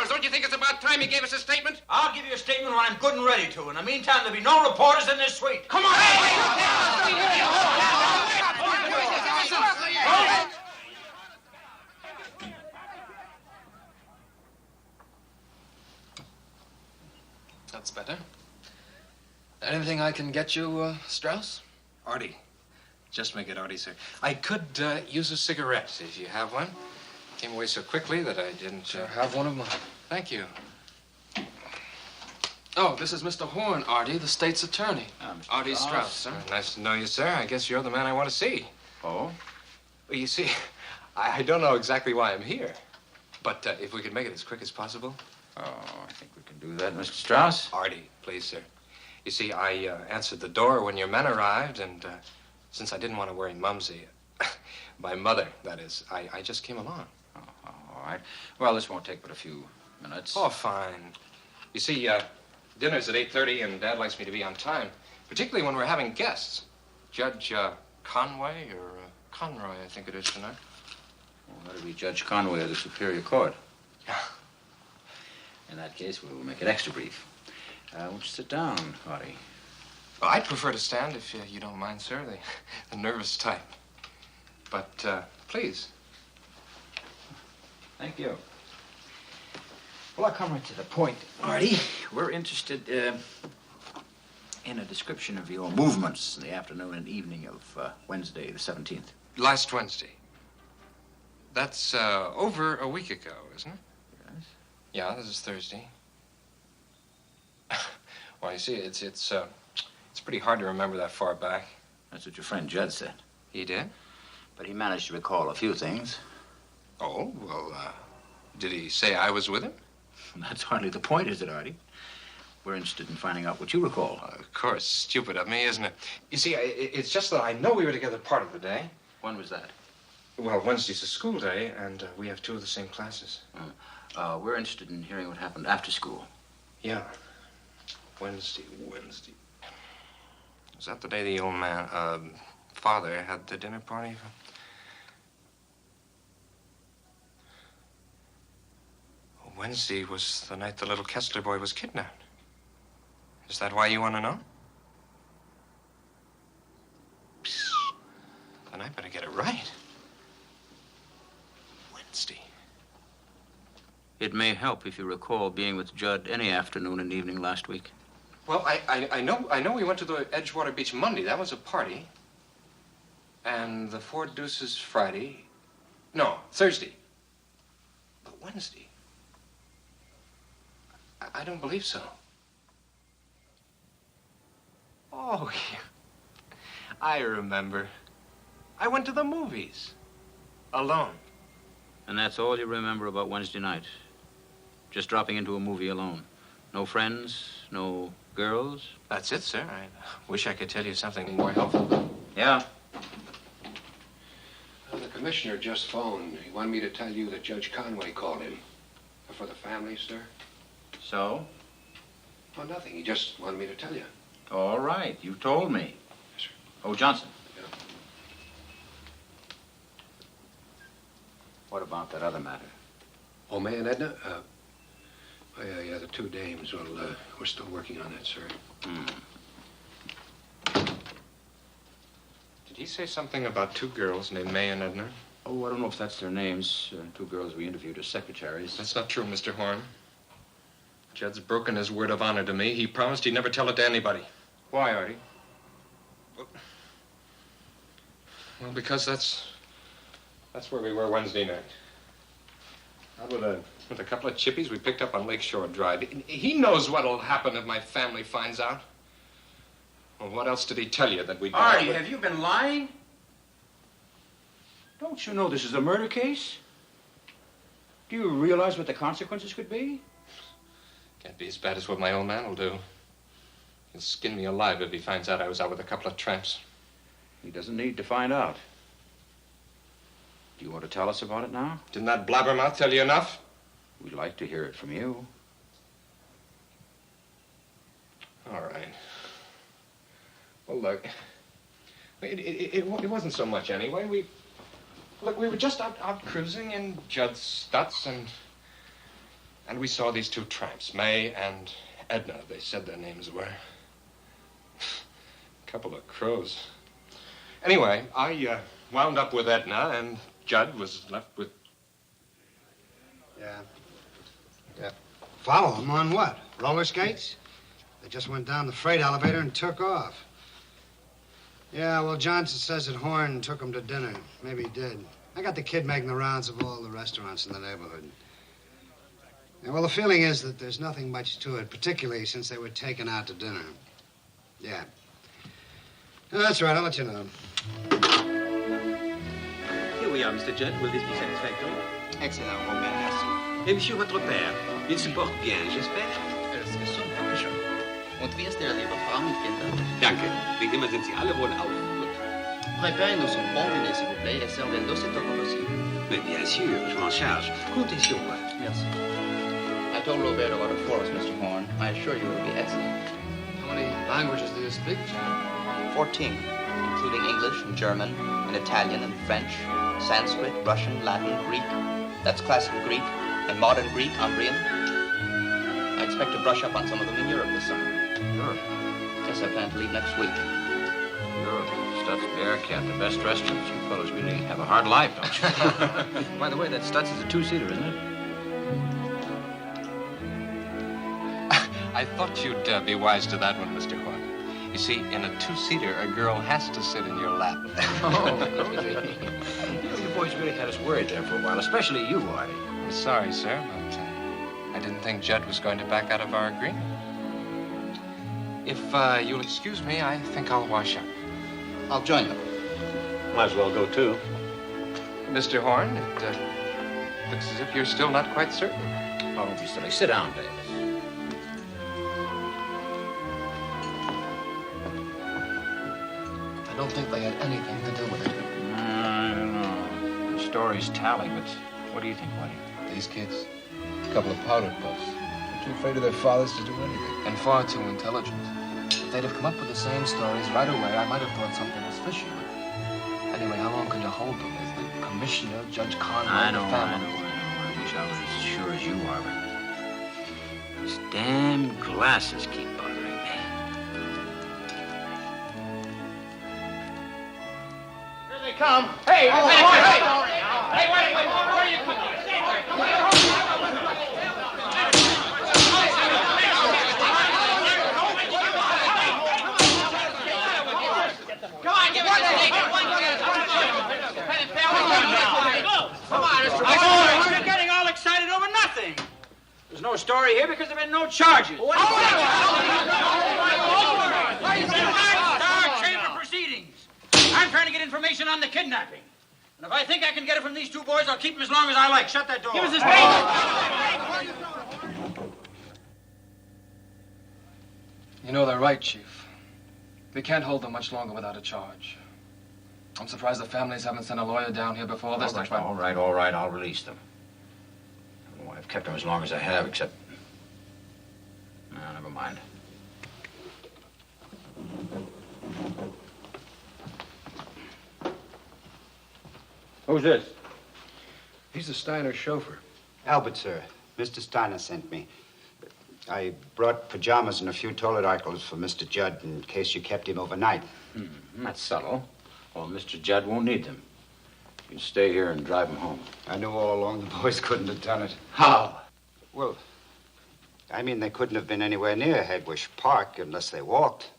Don't you think it's about time he gave us a statement?
I'll give you a statement when I'm good and ready to. In the meantime, there'll be no reporters in this suite. Come on!
That's better. Anything I can get you, Strauss?
Artie. Just make it Artie, sir. I could use a cigarette if you have one. Came away so quickly that I didn't...
Have one of mine.
Thank you.
Oh, this is Mr. Horn, Artie, the state's attorney. Artie Strauss, sir.
Nice to know you, sir. I guess you're the man I want to see.
Oh?
Well, you see, I don't know exactly why I'm here. But if we could make it as quick as possible.
Oh, I think we can do that, Mr. Strauss.
Artie, please, sir. You see, I answered the door when your men arrived, and since I didn't want to worry Mumsy, my mother, that is, I just came along.
Oh, all right. Well, this won't take but a few minutes.
Oh, fine. You see, dinner's at 8:30, and Dad likes me to be on time, particularly when we're having guests. Judge Conway or Conroy, I think it is tonight.
Well, that'll be Judge Conway of the Superior Court. In that case, we'll make it extra brief. Won't you sit down, Artie?
Well, I'd prefer to stand if you don't mind, sir. The nervous type. But please.
Thank you. Well, I'll come right to the point, Artie. We're interested in a description of your movements in the afternoon and evening of Wednesday, the 17th.
Last Wednesday. That's over a week ago, isn't it?
Yes.
Yeah, this is Thursday. Well, you see, it's pretty hard to remember that far back.
That's what your friend Judd said.
He did?
But he managed to recall a few things.
Oh, well, did he say I was with him?
That's hardly the point, is it, Artie? We're interested in finding out what you recall.
Of course. Stupid of me, isn't it? You see, it's just that I know we were together part of the day.
When was that?
Well, Wednesday's a school day, and we have 2 of the same classes.
We're interested in hearing what happened after school.
Yeah. Wednesday. Was that the day the old man, father had the dinner party? Wednesday was the night the little Kessler boy was kidnapped. Is that why you want to know? Then I better get it right. Wednesday.
It may help if you recall being with Judd any afternoon and evening last week.
Well, I know we went to the Edgewater Beach Monday. That was a party. And the Four Deuces Friday. No, Thursday. But Wednesday. I don't believe so. Oh, yeah. I remember. I went to the movies. Alone.
And that's all you remember about Wednesday night?
Just dropping into a movie alone. No friends, no girls?
That's it, sir. I wish I could tell you something more helpful.
Yeah.
The commissioner just phoned. He wanted me to tell you that Judge Conway called him. For the family, sir.
So?
Oh, nothing. He just wanted me to tell you.
All right. You told me.
Yes, sir.
Oh, Johnson.
Yeah.
What about that other matter?
Oh, May and Edna? Oh, yeah, the two dames. Well, we're still working on that, sir.
Did he say something about two girls named May and Edna?
Oh, I don't know if that's their names. Two girls we interviewed as secretaries.
That's not true, Mr. Horn. Judd's broken his word of honor to me. He promised he'd never tell it to anybody.
Why, Artie?
Well, because that's where we were Wednesday night. Out with a couple of chippies we picked up on Lakeshore Drive. He knows what'll happen if my family finds out. Well, what else did he tell you that we...
Artie, have you been lying? Don't you know this is a murder case? Do you realize what the consequences could be?
Can't be as bad as what my old man will do. He'll skin me alive if he finds out I was out with a couple of tramps.
He doesn't need to find out. Do you want to tell us about it now?
Didn't that blabbermouth tell you enough?
We'd like to hear it from you.
All right. Well, look, it wasn't so much anyway. We were just out cruising in Judd's Stutz, and we saw these two tramps, May and Edna, they said their names were. Couple of crows. Anyway, I wound up with Edna, and Judd was left with...
Yeah. Follow him on what? Roller skates? They just went down the freight elevator and took off. Yeah, well, Johnson says that Horn took him to dinner. Maybe he did. I got the kid making the rounds of all the restaurants in the neighborhood. Yeah, well, the feeling is that there's nothing much to it, particularly since they were taken out to dinner. Yeah. No, that's right. I'll let you know.
Here we are, Mr. Judd. Will this be satisfactory?
Excellent, Robert. Merci.
Et monsieur, votre père, il se porte bien, j'espère?
Und wie ist der liebe Frau mit Kindern?
Danke. Wie immer sind Sie alle wohl auf.
Préparez-nous son bon dîner, s'il vous plaît, et servez-le aussitôt que possible.
Mais bien sûr, je m'en charge. Comptez sur moi.
Merci. I told Robert to order for us, Mr. Horn. I assure you it will be excellent.
How many languages do you speak, John?
14, including English and German and Italian and French, Sanskrit, Russian, Latin, Greek. That's classical Greek and modern Greek, Umbrian. I expect to brush up on some of them in Europe this summer.
Europe?
Yes, I plan to leave next week.
Europe, Stutz, Bearcat, the best restaurants. You fellows really have a hard life, don't you? By the way, that Stutz is a two-seater, isn't it?
I thought you'd be wise to that one, Mr. Horn. You see, in a two-seater, a girl has to sit in your lap.
Oh, really? You boys really had us worried there for a while, especially you, Artie.
I'm sorry, sir, but I didn't think Judd was going to back out of our agreement. If you'll excuse me, I think I'll wash up.
I'll join you.
Might as well go, too.
Mr. Horn, it looks as if you're still not quite certain.
Oh, don't be silly. Sit down, Davis.
I don't think they had anything to do with it.
I don't know. The stories tally, but what do you think, Buddy?
These kids, a couple of powder puffs. Too afraid of their fathers to do anything.
And far too intelligent. If they'd have come up with the same stories right away, I might have thought something was fishy. But anyway, how long can you hold them? As the commissioner, Judge Conway,
I know.
the family.
I wish I was as sure as you are, but these damn glasses keep bothering me.
Here they come. Hey, hey, wait, where are you coming?
Come on, Mr. Boy. You're getting all excited over nothing. There's no story here because there have been no charges. Start chamber proceedings. I'm trying to get information on the kidnapping.
And if I think I can get it from these two boys, I'll keep them as long as I like. Shut that door.
Give us a
You know, they're right, Chief. We can't hold them much longer without a charge. I'm surprised the families haven't sent a lawyer down here before this.
All right. I'll release them. I don't know why I've kept them as long as I have, except... No, never mind.
Who's this?
He's the Steiner chauffeur.
Albert, sir. Mr. Steiner sent me. I brought pajamas and a few toilet articles for Mr. Judd in case you kept him overnight.
That's subtle. Well, Mr. Judd won't need them. You can stay here and drive him home.
I knew all along the boys couldn't have done it.
How?
Well, I mean, they couldn't have been anywhere near Headwish Park unless they walked.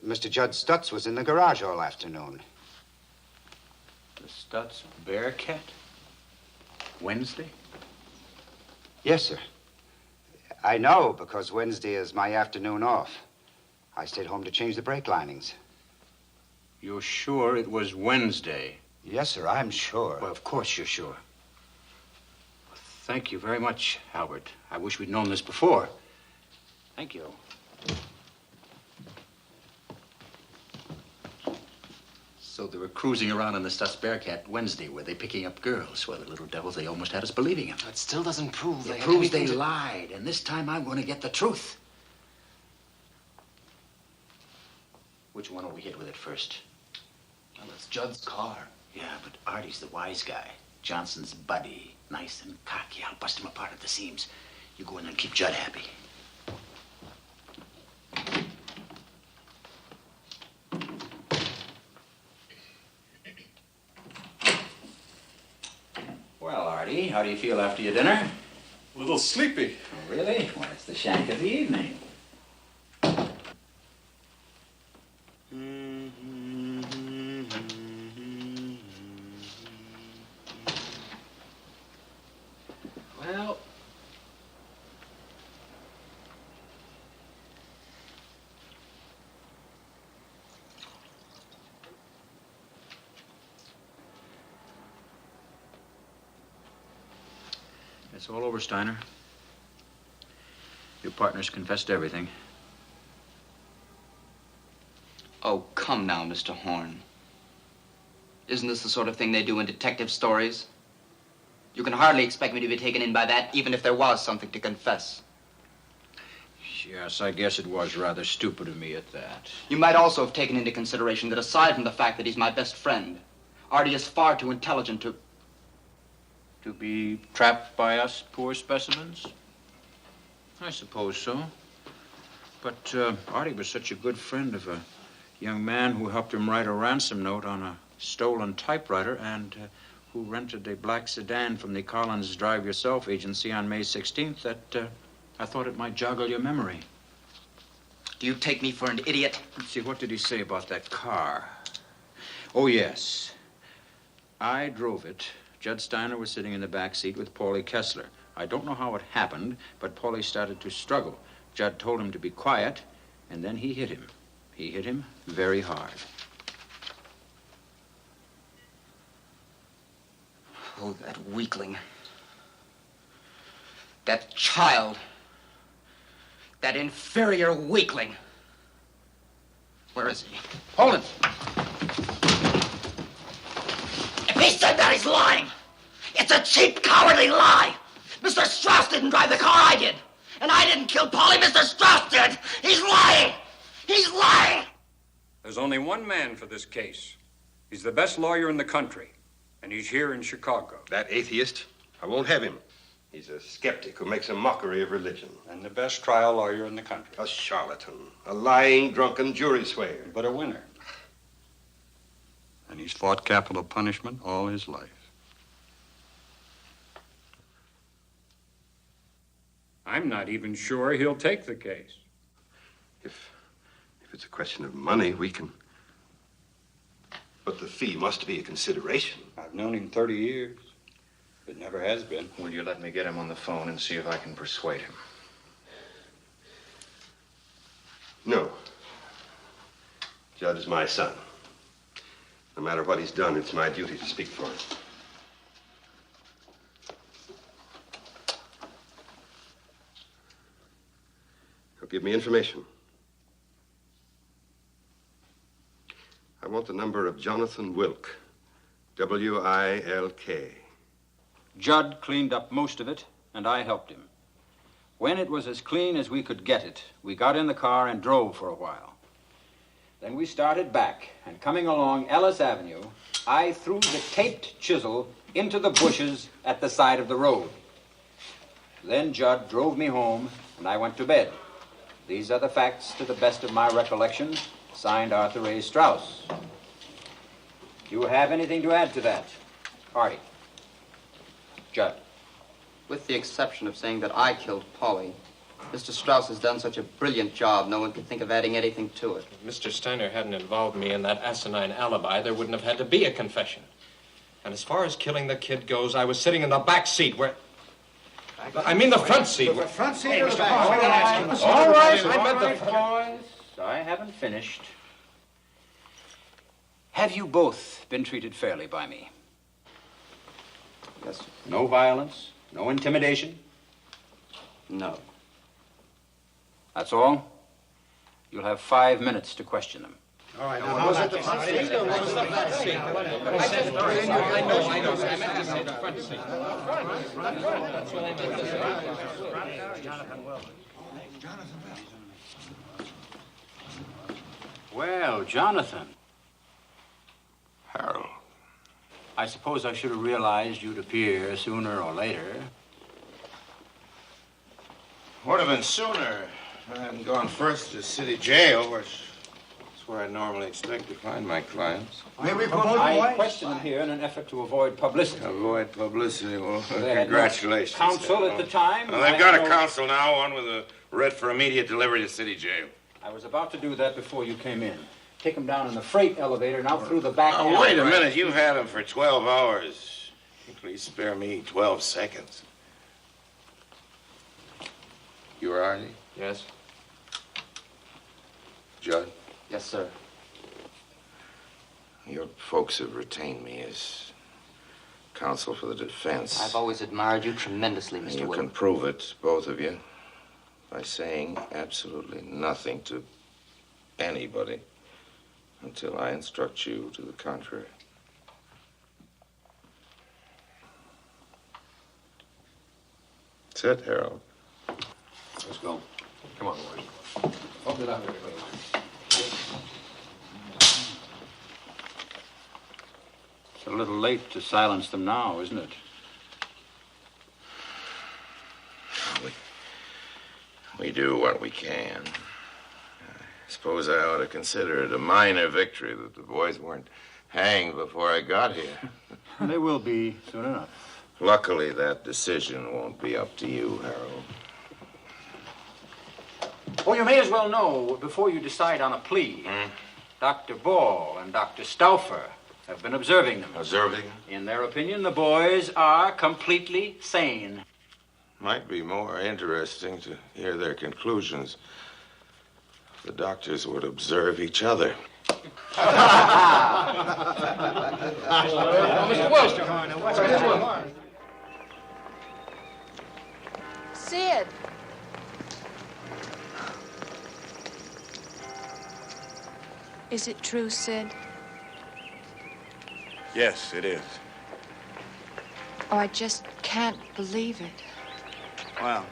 Mr. Judd Stutz was in the garage all afternoon.
The Stutz Bearcat? Wednesday?
Yes, sir. I know, because Wednesday is my afternoon off. I stayed home to change the brake linings.
You're sure it was Wednesday?
Yes, sir, I'm sure.
Well, of course you're sure. Thank you very much, Albert. I wish we'd known this before. Thank you.
So they were cruising around in the Stutz Bearcat Wednesday. Were they picking up girls? Well, the little devils, they almost had us believing him.
That still doesn't prove
It proves they lied, and this time I'm going to get the truth. Which one will we hit with it first?
Well, it's Judd's car.
Yeah, but Artie's the wise guy. Johnson's buddy. Nice and cocky. I'll bust him apart at the seams. You go in there and keep Judd happy. Well, Artie, how do you feel after your dinner?
A little sleepy.
Oh, really? Well, it's the shank of the evening. Well, it's all over, Steiner. Your partner's confessed everything.
Oh, come now, Mr. Horn. Isn't this the sort of thing they do in detective stories? You can hardly expect me to be taken in by that, even if there was something to confess.
Yes, I guess it was rather stupid of me at that.
You might also have taken into consideration that aside from the fact that he's my best friend, Artie is far too intelligent to...
To be trapped by us poor specimens? I suppose so. But Artie was such a good friend of a young man who helped him write a ransom note on a stolen typewriter and who rented a black sedan from the Collins Drive Yourself agency on May 16th that I thought it might joggle your memory.
Do you take me for an idiot?
Let's see, what did he say about that car? Oh, yes. I drove it. Judd Steiner was sitting in the back seat with Paulie Kessler. I don't know how it happened, but Paulie started to struggle. Judd told him to be quiet, and then he hit him. He hit him very hard.
Oh, that weakling. That child. That inferior weakling. Where is he?
Hold it!
If he said that, he's lying. It's a cheap, cowardly lie. Mr. Strauss didn't drive the car, I did. And I didn't kill Paulie, Mr. Strauss did. He's lying. He's lying.
There's only one man for this case. He's the best lawyer in the country, and he's here in Chicago.
That atheist, I won't have him. He's a skeptic who makes a mockery of religion.
And the best trial lawyer in the country.
A charlatan, a lying, drunken jury swayer.
But a winner. And he's fought capital punishment all his life. I'm not even sure he'll take the case.
If it's a question of money, we can... But the fee must be a consideration.
I've known him 30 years. It never has been.
Will you let me get him on the phone and see if I can persuade him?
No. Judd is my son. No matter what he's done, it's my duty to speak for him. He'll give me information. I want the number of Jonathan Wilk. W-I-L-K.
Judd cleaned up most of it, and I helped him. When it was as clean as we could get it, we got in the car and drove for a while. Then we started back, and coming along Ellis Avenue, I threw the taped chisel into the bushes at the side of the road. Then Judd drove me home, and I went to bed. These are the facts to the best of my recollection. Signed, Arthur A. Strauss. Do you have anything to add to that? Artie. Judd.
With the exception of saying that I killed Polly, Mr. Strauss has done such a brilliant job, no one could think of adding anything to it.
If Mr. Steiner hadn't involved me in that asinine alibi, there wouldn't have had to be a confession. And as far as killing the kid goes, I was sitting in the back seat where... I mean the front seat.
The
front
seat or the back? All right, I meant the boys. I haven't finished. Have you both been treated fairly by me?
Yes, sir.
No violence? No intimidation?
No.
That's all? You'll have 5 minutes to question them.
All right, now, was it the front seat or was it the back seat?
I know. I meant to say the front seat. That's what I meant to say.
Jonathan Wilk.
Well, Jonathan.
Harold.
I suppose I should have realized you'd appear sooner or later.
Would have been sooner if I hadn't gone first to the city jail, which is where I normally expect to find my clients.
I question them here in an effort to avoid publicity.
Avoid publicity? Well,
They had no
congratulations.
counsel at the time.
Well, they've
I
got
had
a
no-
counsel now, one with a writ for immediate delivery to city jail.
I was about to do that before you came in. Take him down in the freight elevator and out through the back
Oh,
alley.
wait a minute. You've had him for 12 hours. Please spare me 12 seconds. You are Artie?
Yes.
Judd?
Yes, sir.
Your folks have retained me as counsel for the defense.
I've always admired you tremendously, Mr.
You
Wilk.
can prove it, both of you, by saying absolutely nothing to anybody until I instruct you to the contrary. That's it, Harold.
Let's go.
Come on, boys. Open it up, everybody.
It's a little late to silence them now, isn't it?
We do what we can. I suppose I ought to consider it a minor victory that the boys weren't hanged before I got here.
They will be soon enough.
Luckily, that decision won't be up to you, Harold.
Oh, you may as well know, before you decide on a plea, Dr. Ball and Dr. Stauffer have been observing them.
Observing?
In their opinion, the boys are completely sane.
Might be more interesting to hear their conclusions. The doctors would observe each other.
Mr. Wilk. What's this one?
Sid. Is it true, Sid?
Yes, it is.
Oh, I just can't believe it.
Well,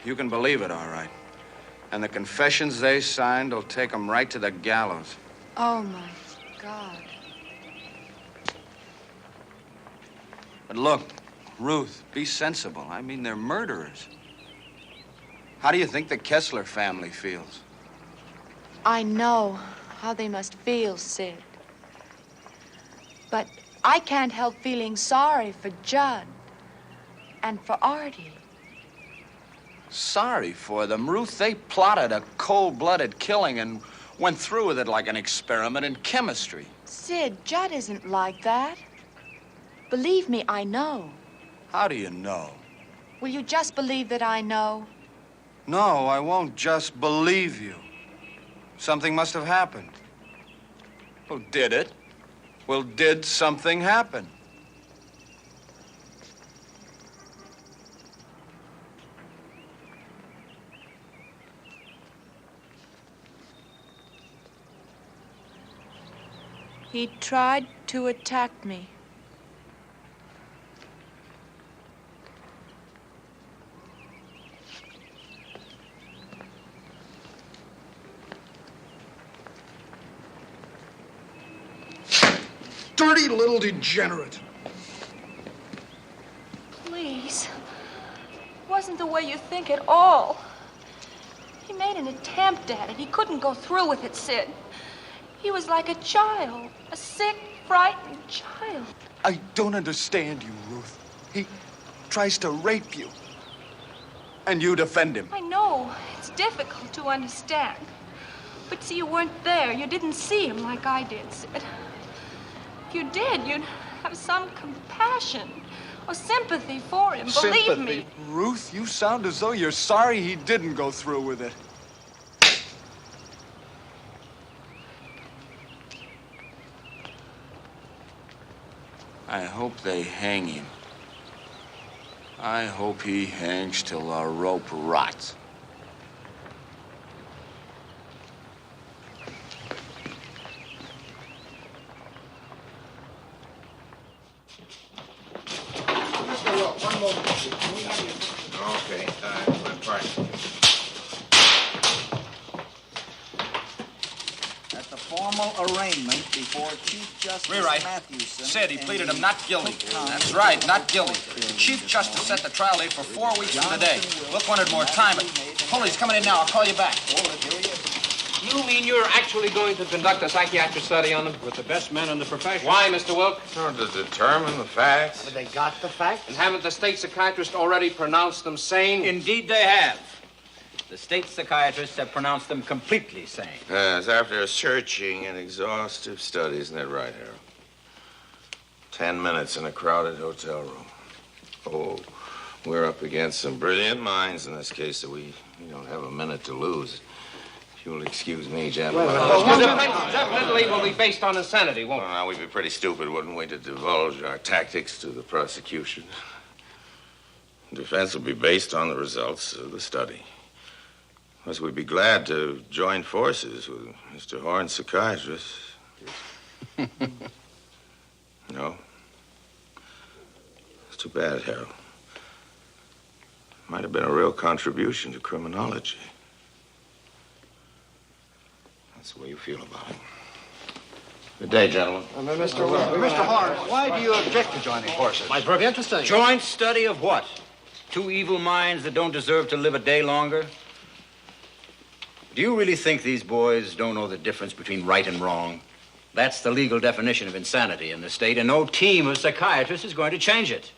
you can believe it, all right. And the confessions they signed will take them right to the gallows.
Oh, my God.
But look, Ruth, be sensible. I mean, they're murderers. How do you think the Kessler family feels?
I know how they must feel, Sid. But I can't help feeling sorry for Judd and for Artie.
Sorry for them, Ruth. They plotted a cold-blooded killing and went through with it like an experiment in chemistry.
Sid, Judd isn't like that. Believe me, I know.
How do you know?
Will you just believe that I know?
No, I won't just believe you. Something must have happened. Who did it? Well, did something happen?
He tried to attack me.
Dirty little degenerate.
Please. It wasn't the way you think at all. He made an attempt at it. He couldn't go through with it, Sid. He was like a child, a sick, frightened child.
I don't understand you, Ruth. He tries to rape you. And you defend him.
I know. It's difficult to understand. But see, you weren't there. You didn't see him like I did, Sid. If you did, you'd have some compassion or sympathy for him. Believe me.
Ruth, you sound as though you're sorry he didn't go through with it.
I hope they hang him. I hope he hangs till the rope rots.
Mr. Wilk, one moment. Can we have your...
Okay, my partner.
At the formal arraignment before Chief Justice
Rewrite.
Matthewson...
Said he pleaded him not guilty. That's right, not guilty. The Chief Justice set the trial date for 4 weeks from today. Wilk wanted more time, but... Hold it, he's coming in now. I'll call you back.
You mean you're actually going to conduct a psychiatric study on them? With the best men in the profession. Why, Mr. Wilk?
So to determine the facts.
But they got the facts?
And haven't the state psychiatrists already pronounced them sane?
Indeed they have. The state psychiatrists have pronounced them completely sane.
Yes, after a searching and exhaustive study, isn't that right, Harold? 10 minutes in a crowded hotel room. Oh, we're up against some brilliant minds in this case, so we don't have a minute to lose. If you'll excuse me, gentlemen.
Definitely will be based on insanity, won't it?
Well, now, we'd be pretty stupid, wouldn't we, to divulge our tactics to the prosecution. The defense will be based on the results of the study. Plus, we'd be glad to join forces with Mr. Horn's psychiatrist. No? It's too bad, Harold. Might have been a real contribution to criminology. That's the way you feel about it. Good day, gentlemen.
Mr. Horn, why do you object to joining forces?
Might prove interesting.
Joint study of what? Two evil minds that don't deserve to live a day longer? Do you really think these boys don't know the difference between right and wrong? That's the legal definition of insanity in the state, and no team of psychiatrists is going to change it.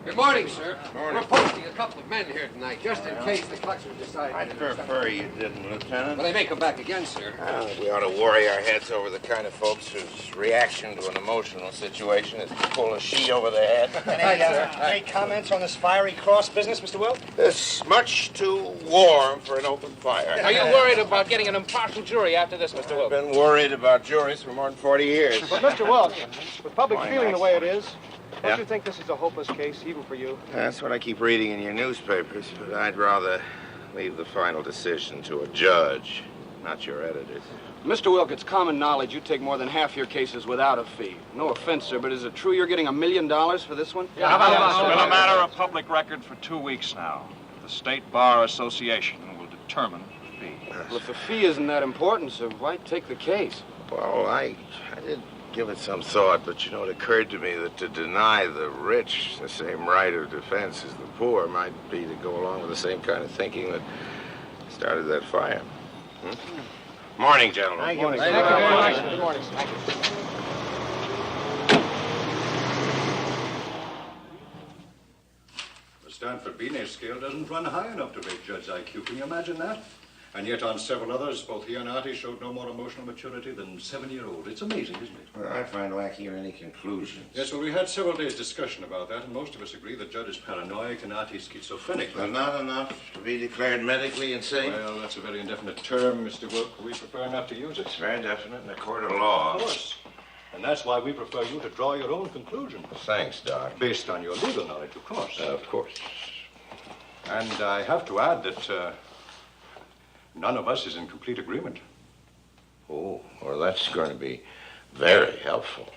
Good morning, sir. We're posting a couple of men here tonight, just in case the Clutchers decide...
I'd prefer you didn't, Lieutenant.
Well, they may come back again, sir.
I don't think we ought to worry our heads over the kind of folks whose reaction to an emotional situation is to pull a sheet over their head.
Any comments on this fiery cross business, Mr. Wilk?
It's much too warm for an open fire.
Are you worried about getting an impartial jury after this, Mr. Wilk?
I've been worried about juries for more than 40 years.
But, Mr. Wilk, with public
Why
feeling
not?
the way it is,
Yeah?
don't you think this is a hopeless case, even for you?
That's what I keep reading in your newspapers, but I'd rather leave the final decision to a judge, not your editors.
Mr. Wilk, it's common knowledge you take more than half your cases without a fee. No offense, sir, but is it true you're getting $1 million for this one?
It's been a matter of public record for 2 weeks now. The State Bar Association will determine the fee.
Well, if the fee isn't that important, sir, why take the case?
Well, I did give it some thought, but, it occurred to me that to deny the rich the same right of defense as the poor might be to go along with the same kind of thinking that started that fire. Morning, gentlemen.
Thank you, Mr.
Thank you very much. Good morning, sir.
Stanford Binet scale doesn't run high enough to rate Judd's IQ. Can you imagine that? And yet on several others, both he and Artie showed no more emotional maturity than 7-year-olds. It's amazing, isn't it?
Well, I find lacking any conclusions.
Yes, well, we had several days' discussion about that, and most of us agree that Judd is paranoid and Artie's schizophrenic.
But not enough to be declared medically insane?
Well, that's a very indefinite term, Mr. Wilk. We prefer not to use it.
It's very definite in a court of law.
Of course. And that's why we prefer you to draw your own conclusion.
Thanks, Doc.
Based on your legal knowledge, of course.
Of course.
And I have to add that none of us is in complete agreement.
Oh, well, that's going to be very helpful.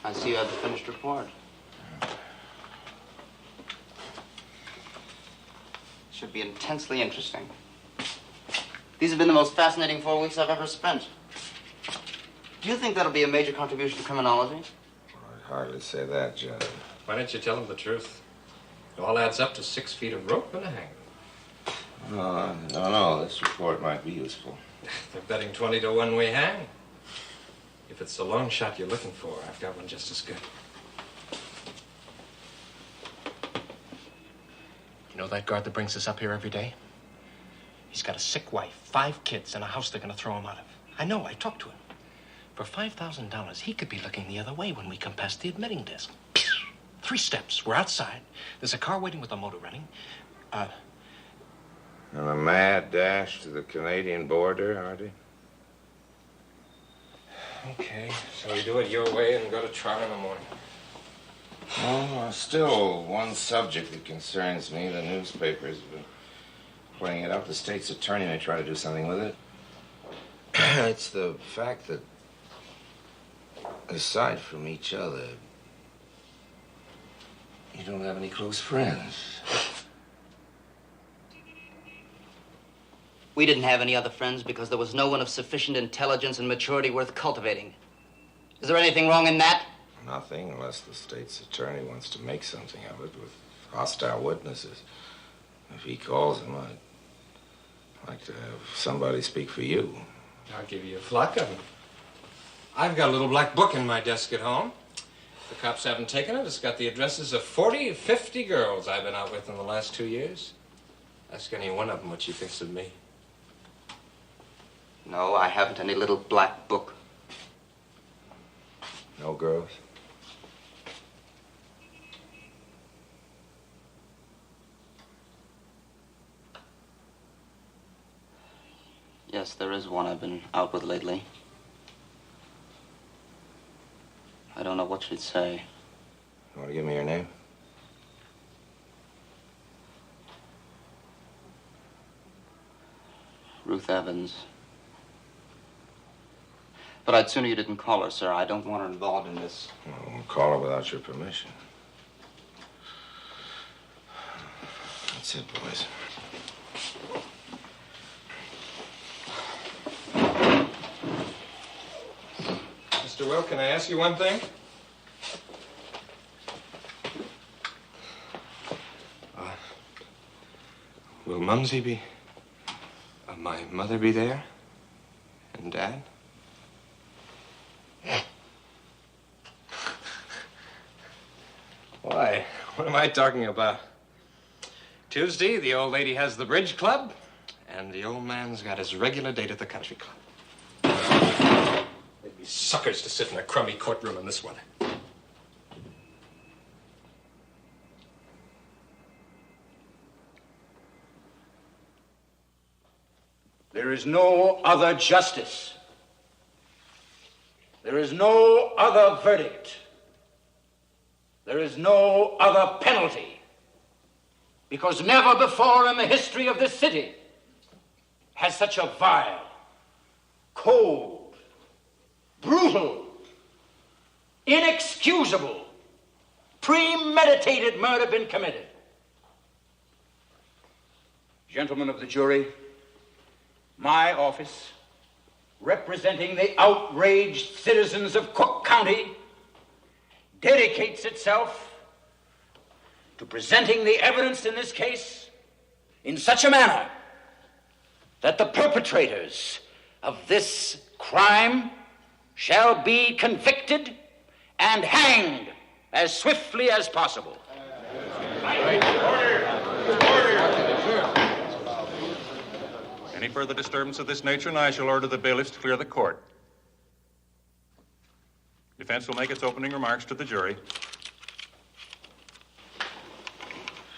I see you have the finished report. Should be intensely interesting. These have been the most fascinating 4 weeks I've ever spent. Do you think that'll be a major contribution to criminology?
I'd hardly say that, John.
Why don't you tell him the truth? It all adds up to 6 feet of rope and a hangman.
No, this report might be useful.
They're betting 20 to 1 we hang. If it's the long shot you're looking for, I've got one just as good. You know that guard that brings us up here every day? He's got a sick wife, 5 kids, and a house they're going to throw him out of. I know, I talked to him. For $5,000, he could be looking the other way when we come past the admitting desk. 3 steps, we're outside. There's a car waiting with a motor running.
And a mad dash to the Canadian border, Artie?
Okay, so we do it your way and go to trial in the morning.
Oh, still one subject that concerns me. The newspapers have been playing it up. The state's attorney may try to do something with it. It's the fact that, aside from each other, you don't have any close friends.
We didn't have any other friends because there was no one of sufficient intelligence and maturity worth cultivating. Is there anything wrong in that?
Nothing, unless the state's attorney wants to make something of it with hostile witnesses. If he calls them, I'd like to have somebody speak for you.
I'll give you a flock of them. I've got a little black book in my desk at home. If the cops haven't taken it, it's got the addresses of 40, 50 girls I've been out with in the last 2 years. Ask any one of them what she thinks of me.
No, I haven't any little black book.
No girls?
Yes, there is one I've been out with lately. I don't know what she'd say.
You want to give me your name?
Ruth Evans. But I'd sooner you didn't call her, sir. I don't want her involved in this.
I won't call her without your permission. That's it, boys.
Mr. Will, can I ask you one thing? Will Mumsy be... my mother be there? And Dad? Why? What am I talking about? Tuesday, the old lady has the bridge club, and the old man's got his regular date at the country club. They'd be suckers to sit in a crummy courtroom in this weather.
There is no other justice. There is no other verdict. There is no other penalty. Because never before in the history of this city has such a vile, cold, brutal, inexcusable, premeditated murder been committed. Gentlemen of the jury, my office, representing the outraged citizens of Cook County, dedicates itself to presenting the evidence in this case in such a manner that the perpetrators of this crime shall be convicted and hanged as swiftly as possible.
Any further disturbance of this nature, and I shall order the bailiffs to clear the court. Defense will make its opening remarks to the jury.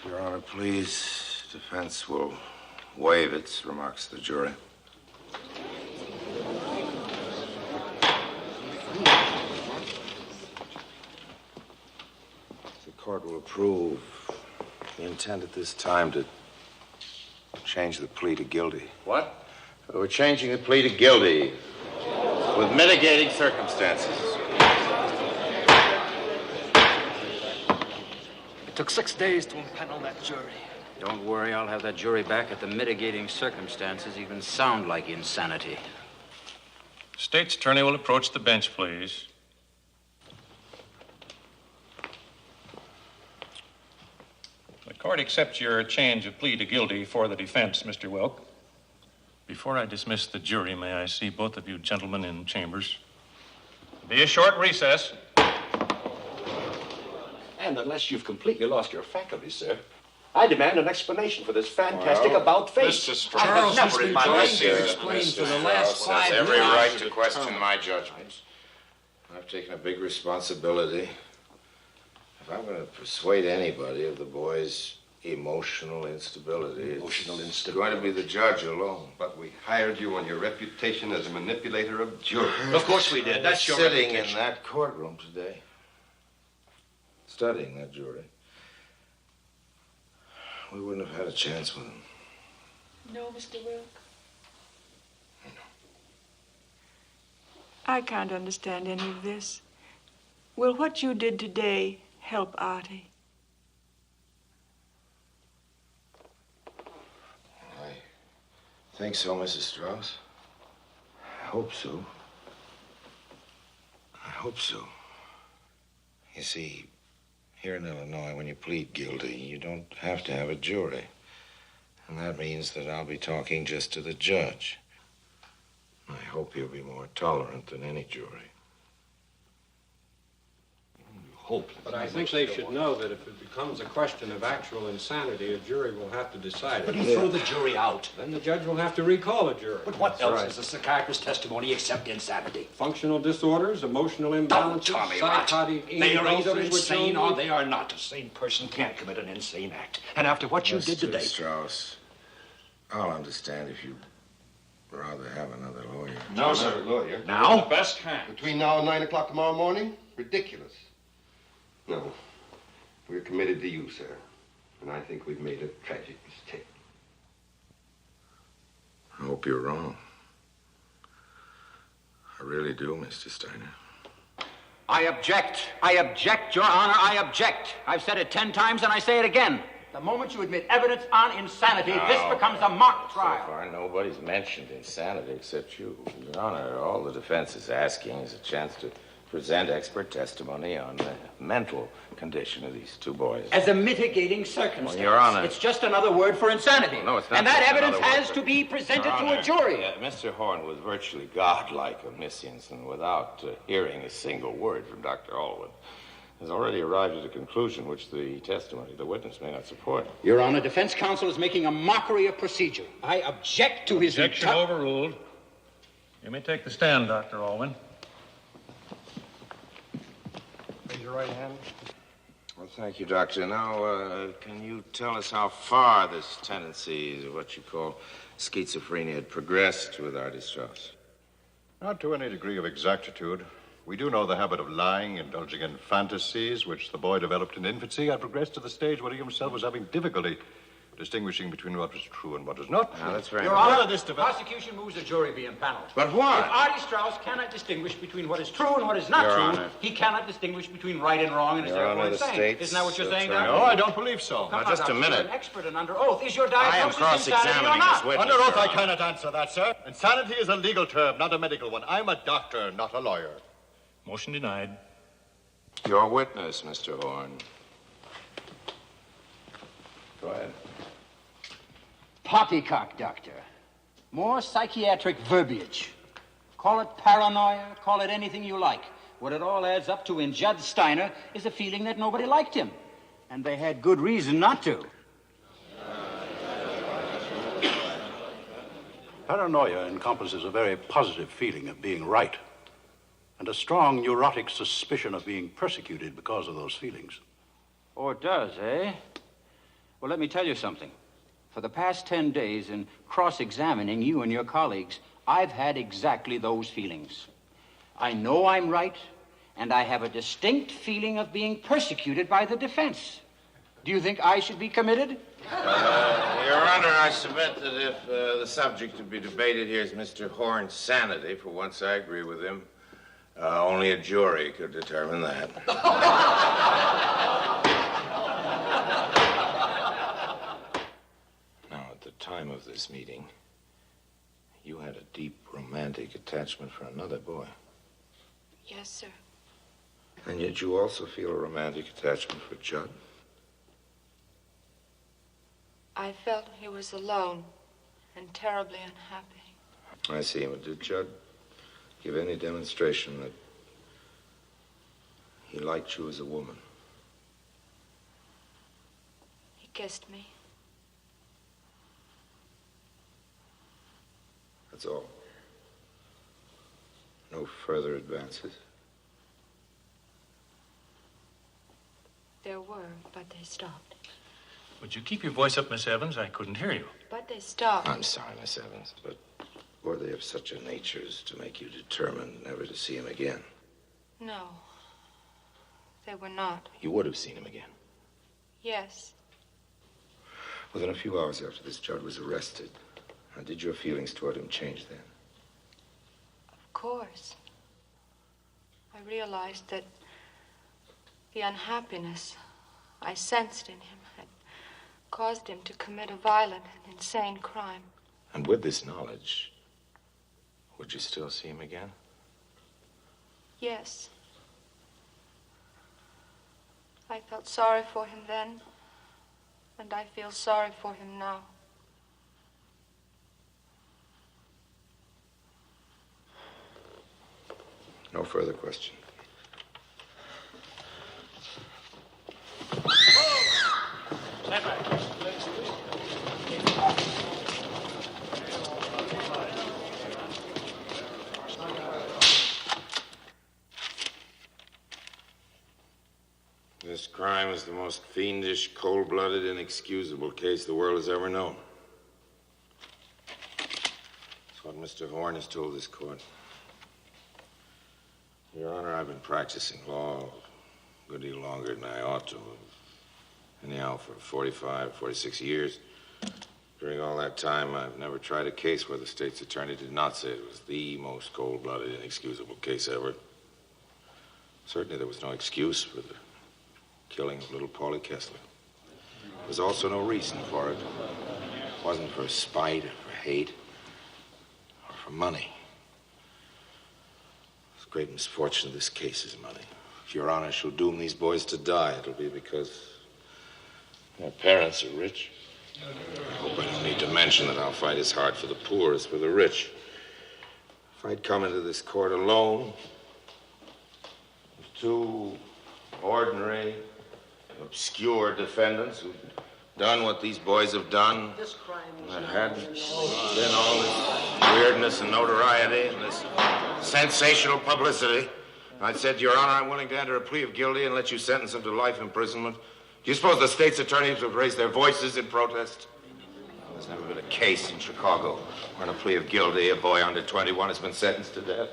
Your Honor, please. Defense will waive its remarks to the jury. The court will approve the intent at this time to change the plea to guilty.
What?
We're changing the plea to guilty with mitigating circumstances.
It took 6 days to impanel that jury.
Don't worry, I'll have that jury back at the mitigating circumstances even sound like insanity.
State's attorney will approach the bench, please. The court accepts your change of plea to guilty for the defense, Mr. Wilk. Before I dismiss the jury, may I see both of you gentlemen in chambers? Be a short recess.
And unless you've completely lost your faculties, sir, I demand an explanation for this fantastic about-face.
Mr. Strauss,
I have never in my life seen
Mr. Strauss has every right to question my judgment. I've taken a big responsibility. If I'm going to persuade anybody of the boy's emotional instability, it's going to be the judge alone.
But we hired you on your reputation as a manipulator of jurors.
Of course we did. That's your sitting in that courtroom today, studying that jury, we wouldn't have had a chance with him.
No, Mr. Wilk. I can't understand any of this. Will what you did today help Artie?
I think so, Mrs. Strauss. I hope so. I hope so. You see, here in Illinois, when you plead guilty, you don't have to have a jury. And that means that I'll be talking just to the judge. I hope he'll be more tolerant than any jury.
But I think they should know that if it becomes a question of actual insanity, a jury will have to decide it.
But you throw the jury out.
Then the judge will have to recall a jury.
But what
That's
else
right.
is a psychiatrist's testimony except insanity?
Functional disorders, emotional imbalances,
Tell me what.
psychotic
They are either
impulses, which
insane
only-
or they are not. A sane person can't commit an insane act. And after what you did today...
Mr. Strauss, I'll understand if you'd rather have another lawyer.
No, sir. Lawyer.
Now? The best kind.
Between now and 9 o'clock tomorrow morning? Ridiculous. No. We're committed to you, sir. And I think we've made a tragic mistake.
I hope you're wrong. I really do, Mr. Steiner.
I object. I object, Your Honor. I object. I've said it 10 times and I say it again. The moment you admit evidence on insanity, this becomes a mock trial.
So far, nobody's mentioned insanity except you. Your Honor, all the defense is asking is a chance to present expert testimony on the mental condition of these two boys.
As a mitigating circumstance.
Well, Your Honor.
It's just another word for insanity.
No, it's not.
And that
just
evidence
another word
has
for-
to be presented
Your
to
Honor,
a jury.
Mr. Horn was virtually godlike omniscience, and without hearing a single word from Dr. Allwood, has already arrived at a conclusion which the testimony of the witness may not support.
Your Honor, defense counsel is making a mockery of procedure. I object to his...
Objection overruled. You may take the stand, Dr. Allwyn.
Raise your right hand.
Well, thank you, Doctor. Now, can you tell us how far this tendency of what you call schizophrenia had progressed with Artie Strauss?
Not to any degree of exactitude. We do know the habit of lying, indulging in fantasies, which the boy developed in infancy, had progressed to the stage where he himself was having difficulty distinguishing between what was true and what was not true.
Now, that's very
Your Honor, the prosecution moves a jury be impaneled.
But what?
If Artie Strauss cannot distinguish between what is true and what is not
Your
true,
Honor.
he cannot distinguish between right and wrong and is
Your
therefore
Honor, the
insane.
state's
Isn't that what you're saying,
attorney-
Doctor?
No, I don't believe so.
Come
Now,
on,
just a
Doctor,
minute.
You're an expert and under oath. Is your
I am
diagnosis insanity or
cross-examining
not?
this witness.
Under oath,
Your
I
Honor.
cannot answer that, sir. Insanity is a legal term, not a medical one. I'm a doctor, not a lawyer. Motion denied.
Your witness, Mr. Horn. Go ahead.
Poppycock, Doctor. More psychiatric verbiage. Call it paranoia, call it anything you like. What it all adds up to in Judd Steiner is a feeling that nobody liked him. And they had good reason not to.
Paranoia encompasses a very positive feeling of being right, and a strong neurotic suspicion of being persecuted because of those feelings.
Oh, it does, eh? Well, let me tell you something. For the past 10 days, in cross-examining you and your colleagues, I've had exactly those feelings. I know I'm right, and I have a distinct feeling of being persecuted by the defense. Do you think I should be committed?
Your Honor, I submit that if the subject to be debated here is Mr. Horn's sanity, for once I agree with him, only a jury could determine that. Now, at the time of this meeting, you had a deep romantic attachment for another boy.
Yes, sir.
And yet you also feel a romantic attachment for Judd.
I felt he was alone and terribly unhappy.
I see. But did Judd give any demonstration that he liked you as a woman?
He kissed me.
That's all. No further advances.
There were, but they stopped.
Would you keep your voice up, Miss Evans? I couldn't hear you.
But they stopped.
I'm sorry, Miss Evans, but were they of such a nature as to make you determined never to see him again?
No. They were not.
You would have seen him again.
Yes.
Within a few hours after this, Judd was arrested. How did your feelings toward him change then?
Of course. I realized that the unhappiness I sensed in him had caused him to commit a violent and insane crime.
And with this knowledge, would you still see him again?
Yes. I felt sorry for him then, and I feel sorry for him now.
No further question.
Stand back.
This crime is the most fiendish, cold-blooded, inexcusable case the world has ever known. That's what Mr. Horn has told this court. Your Honor, I've been practicing law a good deal longer than I ought to. Anyhow, for 45, 46 years. During all that time, I've never tried a case where the state's attorney did not say it was the most cold-blooded, inexcusable case ever. Certainly there was no excuse for the killing of little Paulie Kessler. There was also no reason for it. It wasn't for spite or for hate or for money. The great misfortune of this case is money. If Your Honor shall doom these boys to die, it'll be because their parents are rich. I hope I don't need to mention that our fight is hard for the poor as for the rich. If I'd come into this court alone, with two ordinary, obscure defendants who'd done what these boys have done, and hadn't been all this weirdness and notoriety and this sensational publicity, I'd said, Your Honor, I'm willing to enter a plea of guilty and let you sentence him to life imprisonment. Do you suppose the state's attorneys would raise their voices in protest? There's never been a case in Chicago where in a plea of guilty a boy under 21 has been sentenced to death.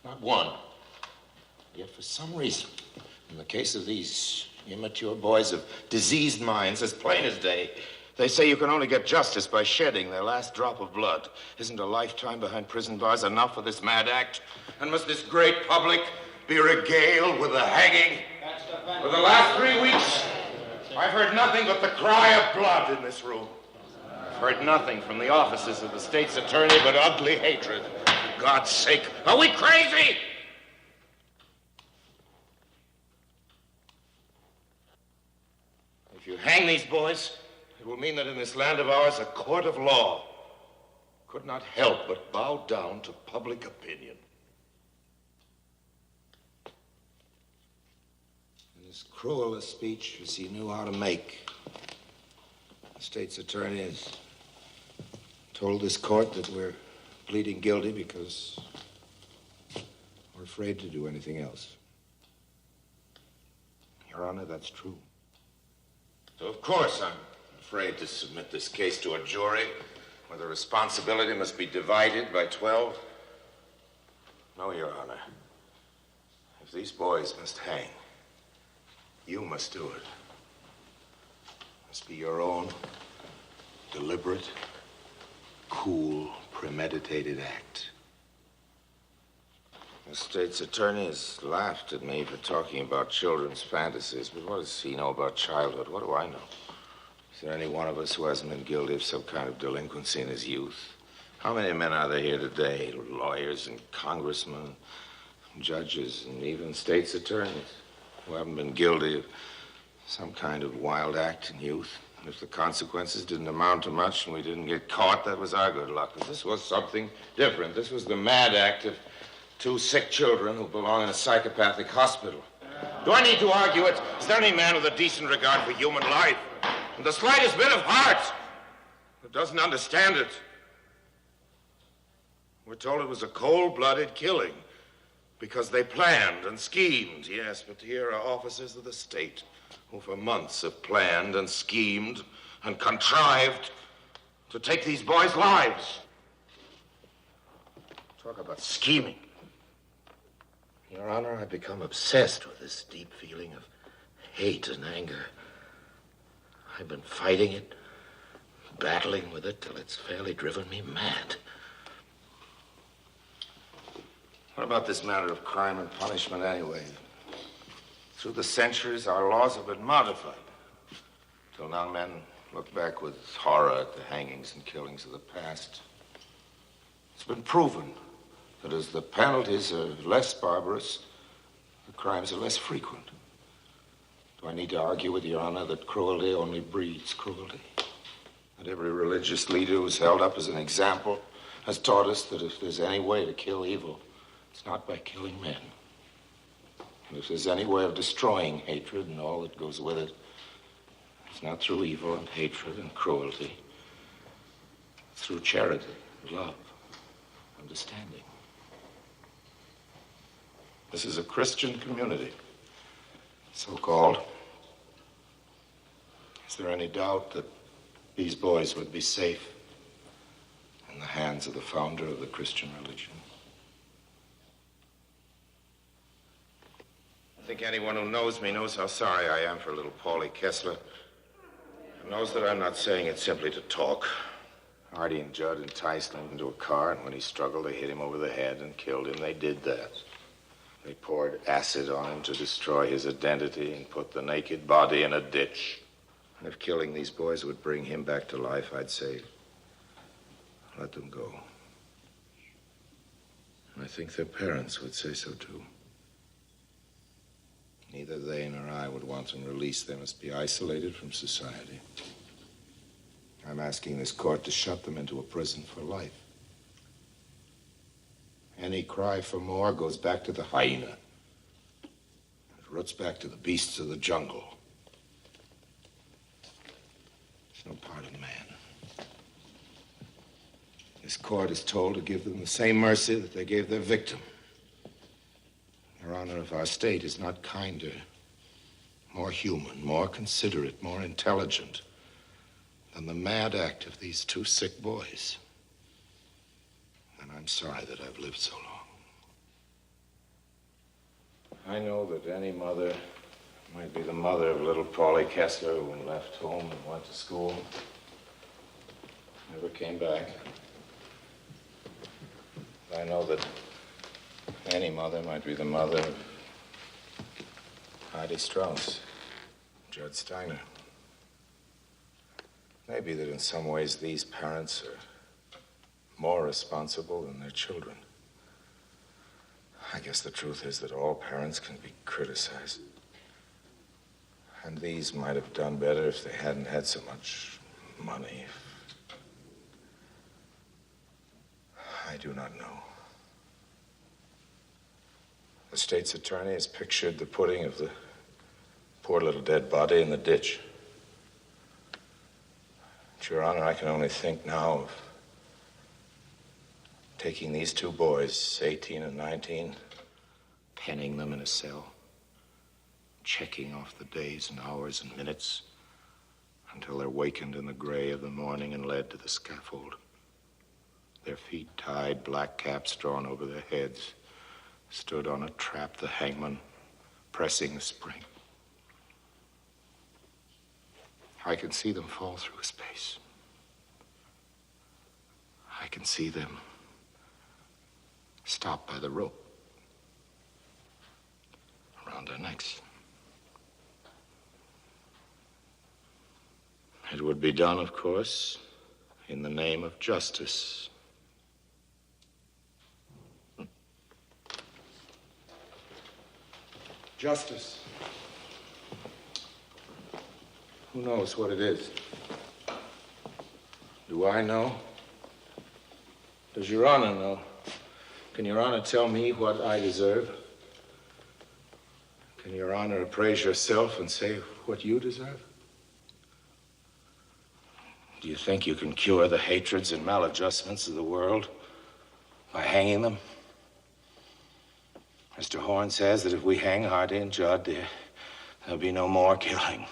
Not one. Yet for some reason, in the case of these immature boys of diseased minds, as plain as day, they say you can only get justice by shedding their last drop of blood. Isn't a lifetime behind prison bars enough for this mad act? And must this great public be regaled with the hanging? For the last 3 weeks, I've heard nothing but the cry of blood in this room. I've heard nothing from the offices of the state's attorney but ugly hatred. For God's sake, are we crazy? If you hang these boys, It will mean that in this land of ours, a court of law could not help but bow down to public opinion. And as cruel a speech as he knew how to make, the state's attorney has told this court that we're pleading guilty because we're afraid to do anything else. Your Honor, that's true. So, of course, I'm afraid to submit this case to a jury where the responsibility must be divided by 12. No, Your Honor. If these boys must hang, you must do it. It must be your own deliberate, cool, premeditated act. The state's attorney has laughed at me for talking about children's fantasies, but what does he know about childhood? What do I know? Is there any one of us who hasn't been guilty of some kind of delinquency in his youth? How many men are there here today, lawyers and congressmen, judges, and even state's attorneys, who haven't been guilty of some kind of wild act in youth? And if the consequences didn't amount to much and we didn't get caught, that was our good luck. But this was something different. This was the mad act of 2 sick children who belong in a psychopathic hospital. Do I need to argue it? Is there any man with a decent regard for human life and the slightest bit of heart who doesn't understand it? We're told it was a cold-blooded killing because they planned and schemed. Yes, but here are officers of the state who for months have planned and schemed and contrived to take these boys' lives. Talk about scheming. Your Honor, I've become obsessed with this deep feeling of hate and anger. I've been fighting it, battling with it till it's fairly driven me mad. What about this matter of crime and punishment anyway? Through the centuries, our laws have been modified. Till now, men look back with horror at the hangings and killings of the past. It's been proven that as the penalties are less barbarous, the crimes are less frequent. Do I need to argue with Your Honor that cruelty only breeds cruelty? That every religious leader who's held up as an example has taught us that if there's any way to kill evil, it's not by killing men. And if there's any way of destroying hatred and all that goes with it, it's not through evil and hatred and cruelty. It's through charity, love, understanding. This is a Christian community, so-called. Is there any doubt that these boys would be safe in the hands of the founder of the Christian religion? I think anyone who knows me knows how sorry I am for little Paulie Kessler. And knows that I'm not saying it simply to talk. Artie and Judd enticed him into a car, and when he struggled, they hit him over the head and killed him. They did that. They poured acid on him to destroy his identity and put the naked body in a ditch. And if killing these boys would bring him back to life, I'd say, let them go. And I think their parents would say so, too. Neither they nor I would want them released. They must be isolated from society. I'm asking this court to shut them into a prison for life. Any cry for more goes back to the hyena. It roots back to the beasts of the jungle. It's no part of man. This court is told to give them the same mercy that they gave their victim. Your Honor, if our state is not kinder, more human, more considerate, more intelligent than the mad act of these 2 sick boys, then I'm sorry that I've lived so long. I know that any mother might be the mother of little Paulie Kessler who left home and went to school, never came back. I know that any mother might be the mother of Heidi Strauss, Judd Steiner. Maybe that in some ways these parents are more responsible than their children. I guess the truth is that all parents can be criticized. And these might have done better if they hadn't had so much money. I do not know. The state's attorney has pictured the putting of the poor little dead body in the ditch. But, Your Honor, I can only think now of taking these two boys, 18 and 19, penning them in a cell, checking off the days and hours and minutes until they're wakened in the gray of the morning and led to the scaffold. Their feet tied, black caps drawn over their heads, stood on a trap, the hangman pressing the spring. I can see them fall through space. I can see them stop by the rope around their necks. It would be done, of course, in the name of justice. Justice. Who knows what it is? Do I know? Does Your Honor know? Can Your Honor tell me what I deserve? Can Your Honor appraise yourself and say what you deserve? Do you think you can cure the hatreds and maladjustments of the world by hanging them? Mr. Horn says that if we hang Hardy and Judd, there'll be no more killing.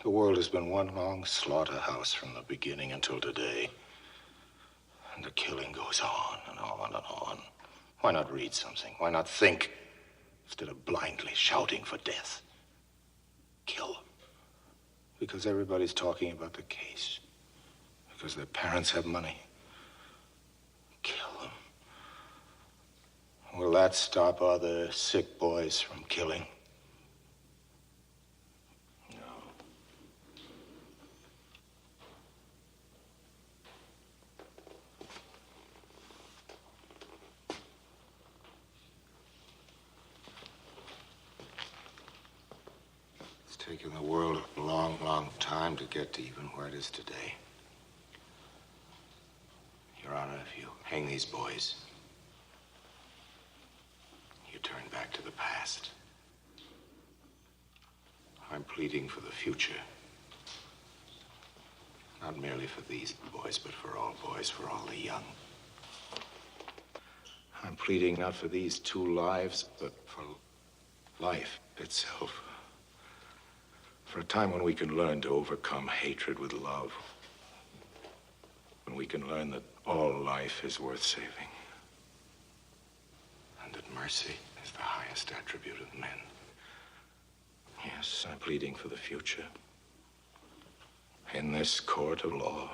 The world has been one long slaughterhouse from the beginning until today. And the killing goes on and on and on. Why not read something? Why not think instead of blindly shouting for death? Kill them. Because everybody's talking about the case. Because their parents have money. Kill them. Will that stop other sick boys from killing? It's taken the world a long, long time to get to even where it is today. Your Honor, if you hang these boys, you turn back to the past. I'm pleading for the future. Not merely for these boys, but for all boys, for all the young. I'm pleading not for these two lives, but for life itself. For a time when we can learn to overcome hatred with love. When we can learn that all life is worth saving. And that mercy is the highest attribute of men. Yes, I'm pleading for the future. In this court of law,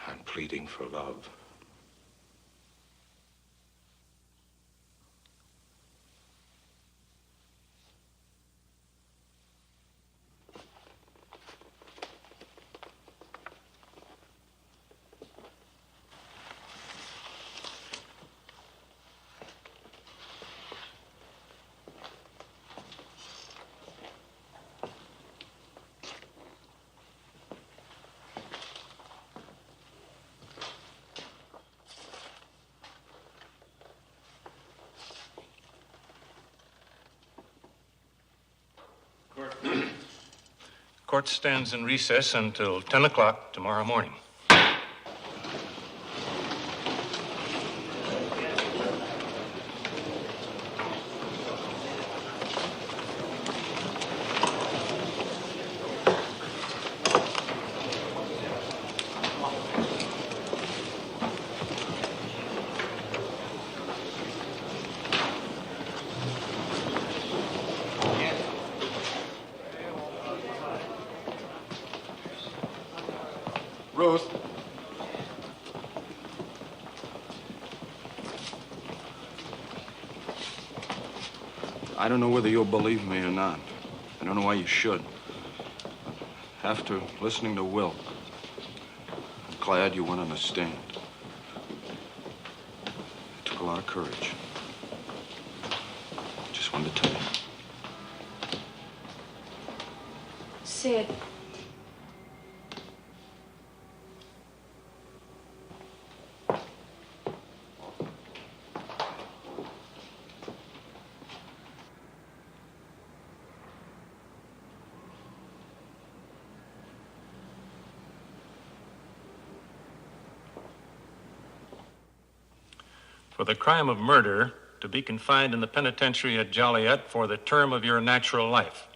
I'm pleading for love.
Court stands in recess until 10 o'clock tomorrow morning.
Ruth. I don't know whether you'll believe me or not. I don't know why you should. After listening to Will, I'm glad you went on the stand. It took a lot of courage. Just wanted to tell you.
said.
For the crime of murder, to be confined in the penitentiary at Joliet for the term of your natural life.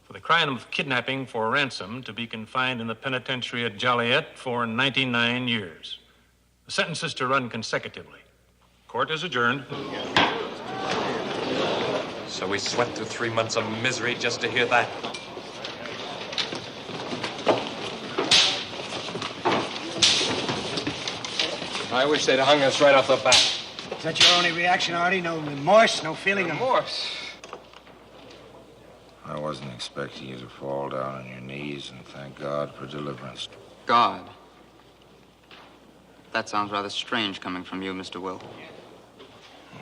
For the crime of kidnapping for ransom, to be confined in the penitentiary at Joliet for 99 years. The sentence is to run consecutively. Court is adjourned.
So we sweat through 3 months of misery just to hear that.
I wish they'd hung us right off the bat.
Is that your only reaction, Artie? No remorse, no feeling of...
Remorse?
I wasn't expecting you to fall down on your knees and thank God for deliverance.
God. That sounds rather strange coming from you, Mr. Will.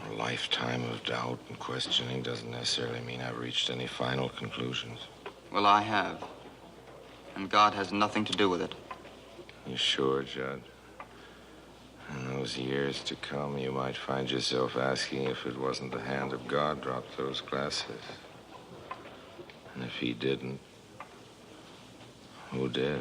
A lifetime of doubt and questioning doesn't necessarily mean I've reached any final conclusions.
Well, I have. And God has nothing to do with it.
You sure, Judd? In those years to come, you might find yourself asking if it wasn't the hand of God dropped those glasses. And if he didn't, who did?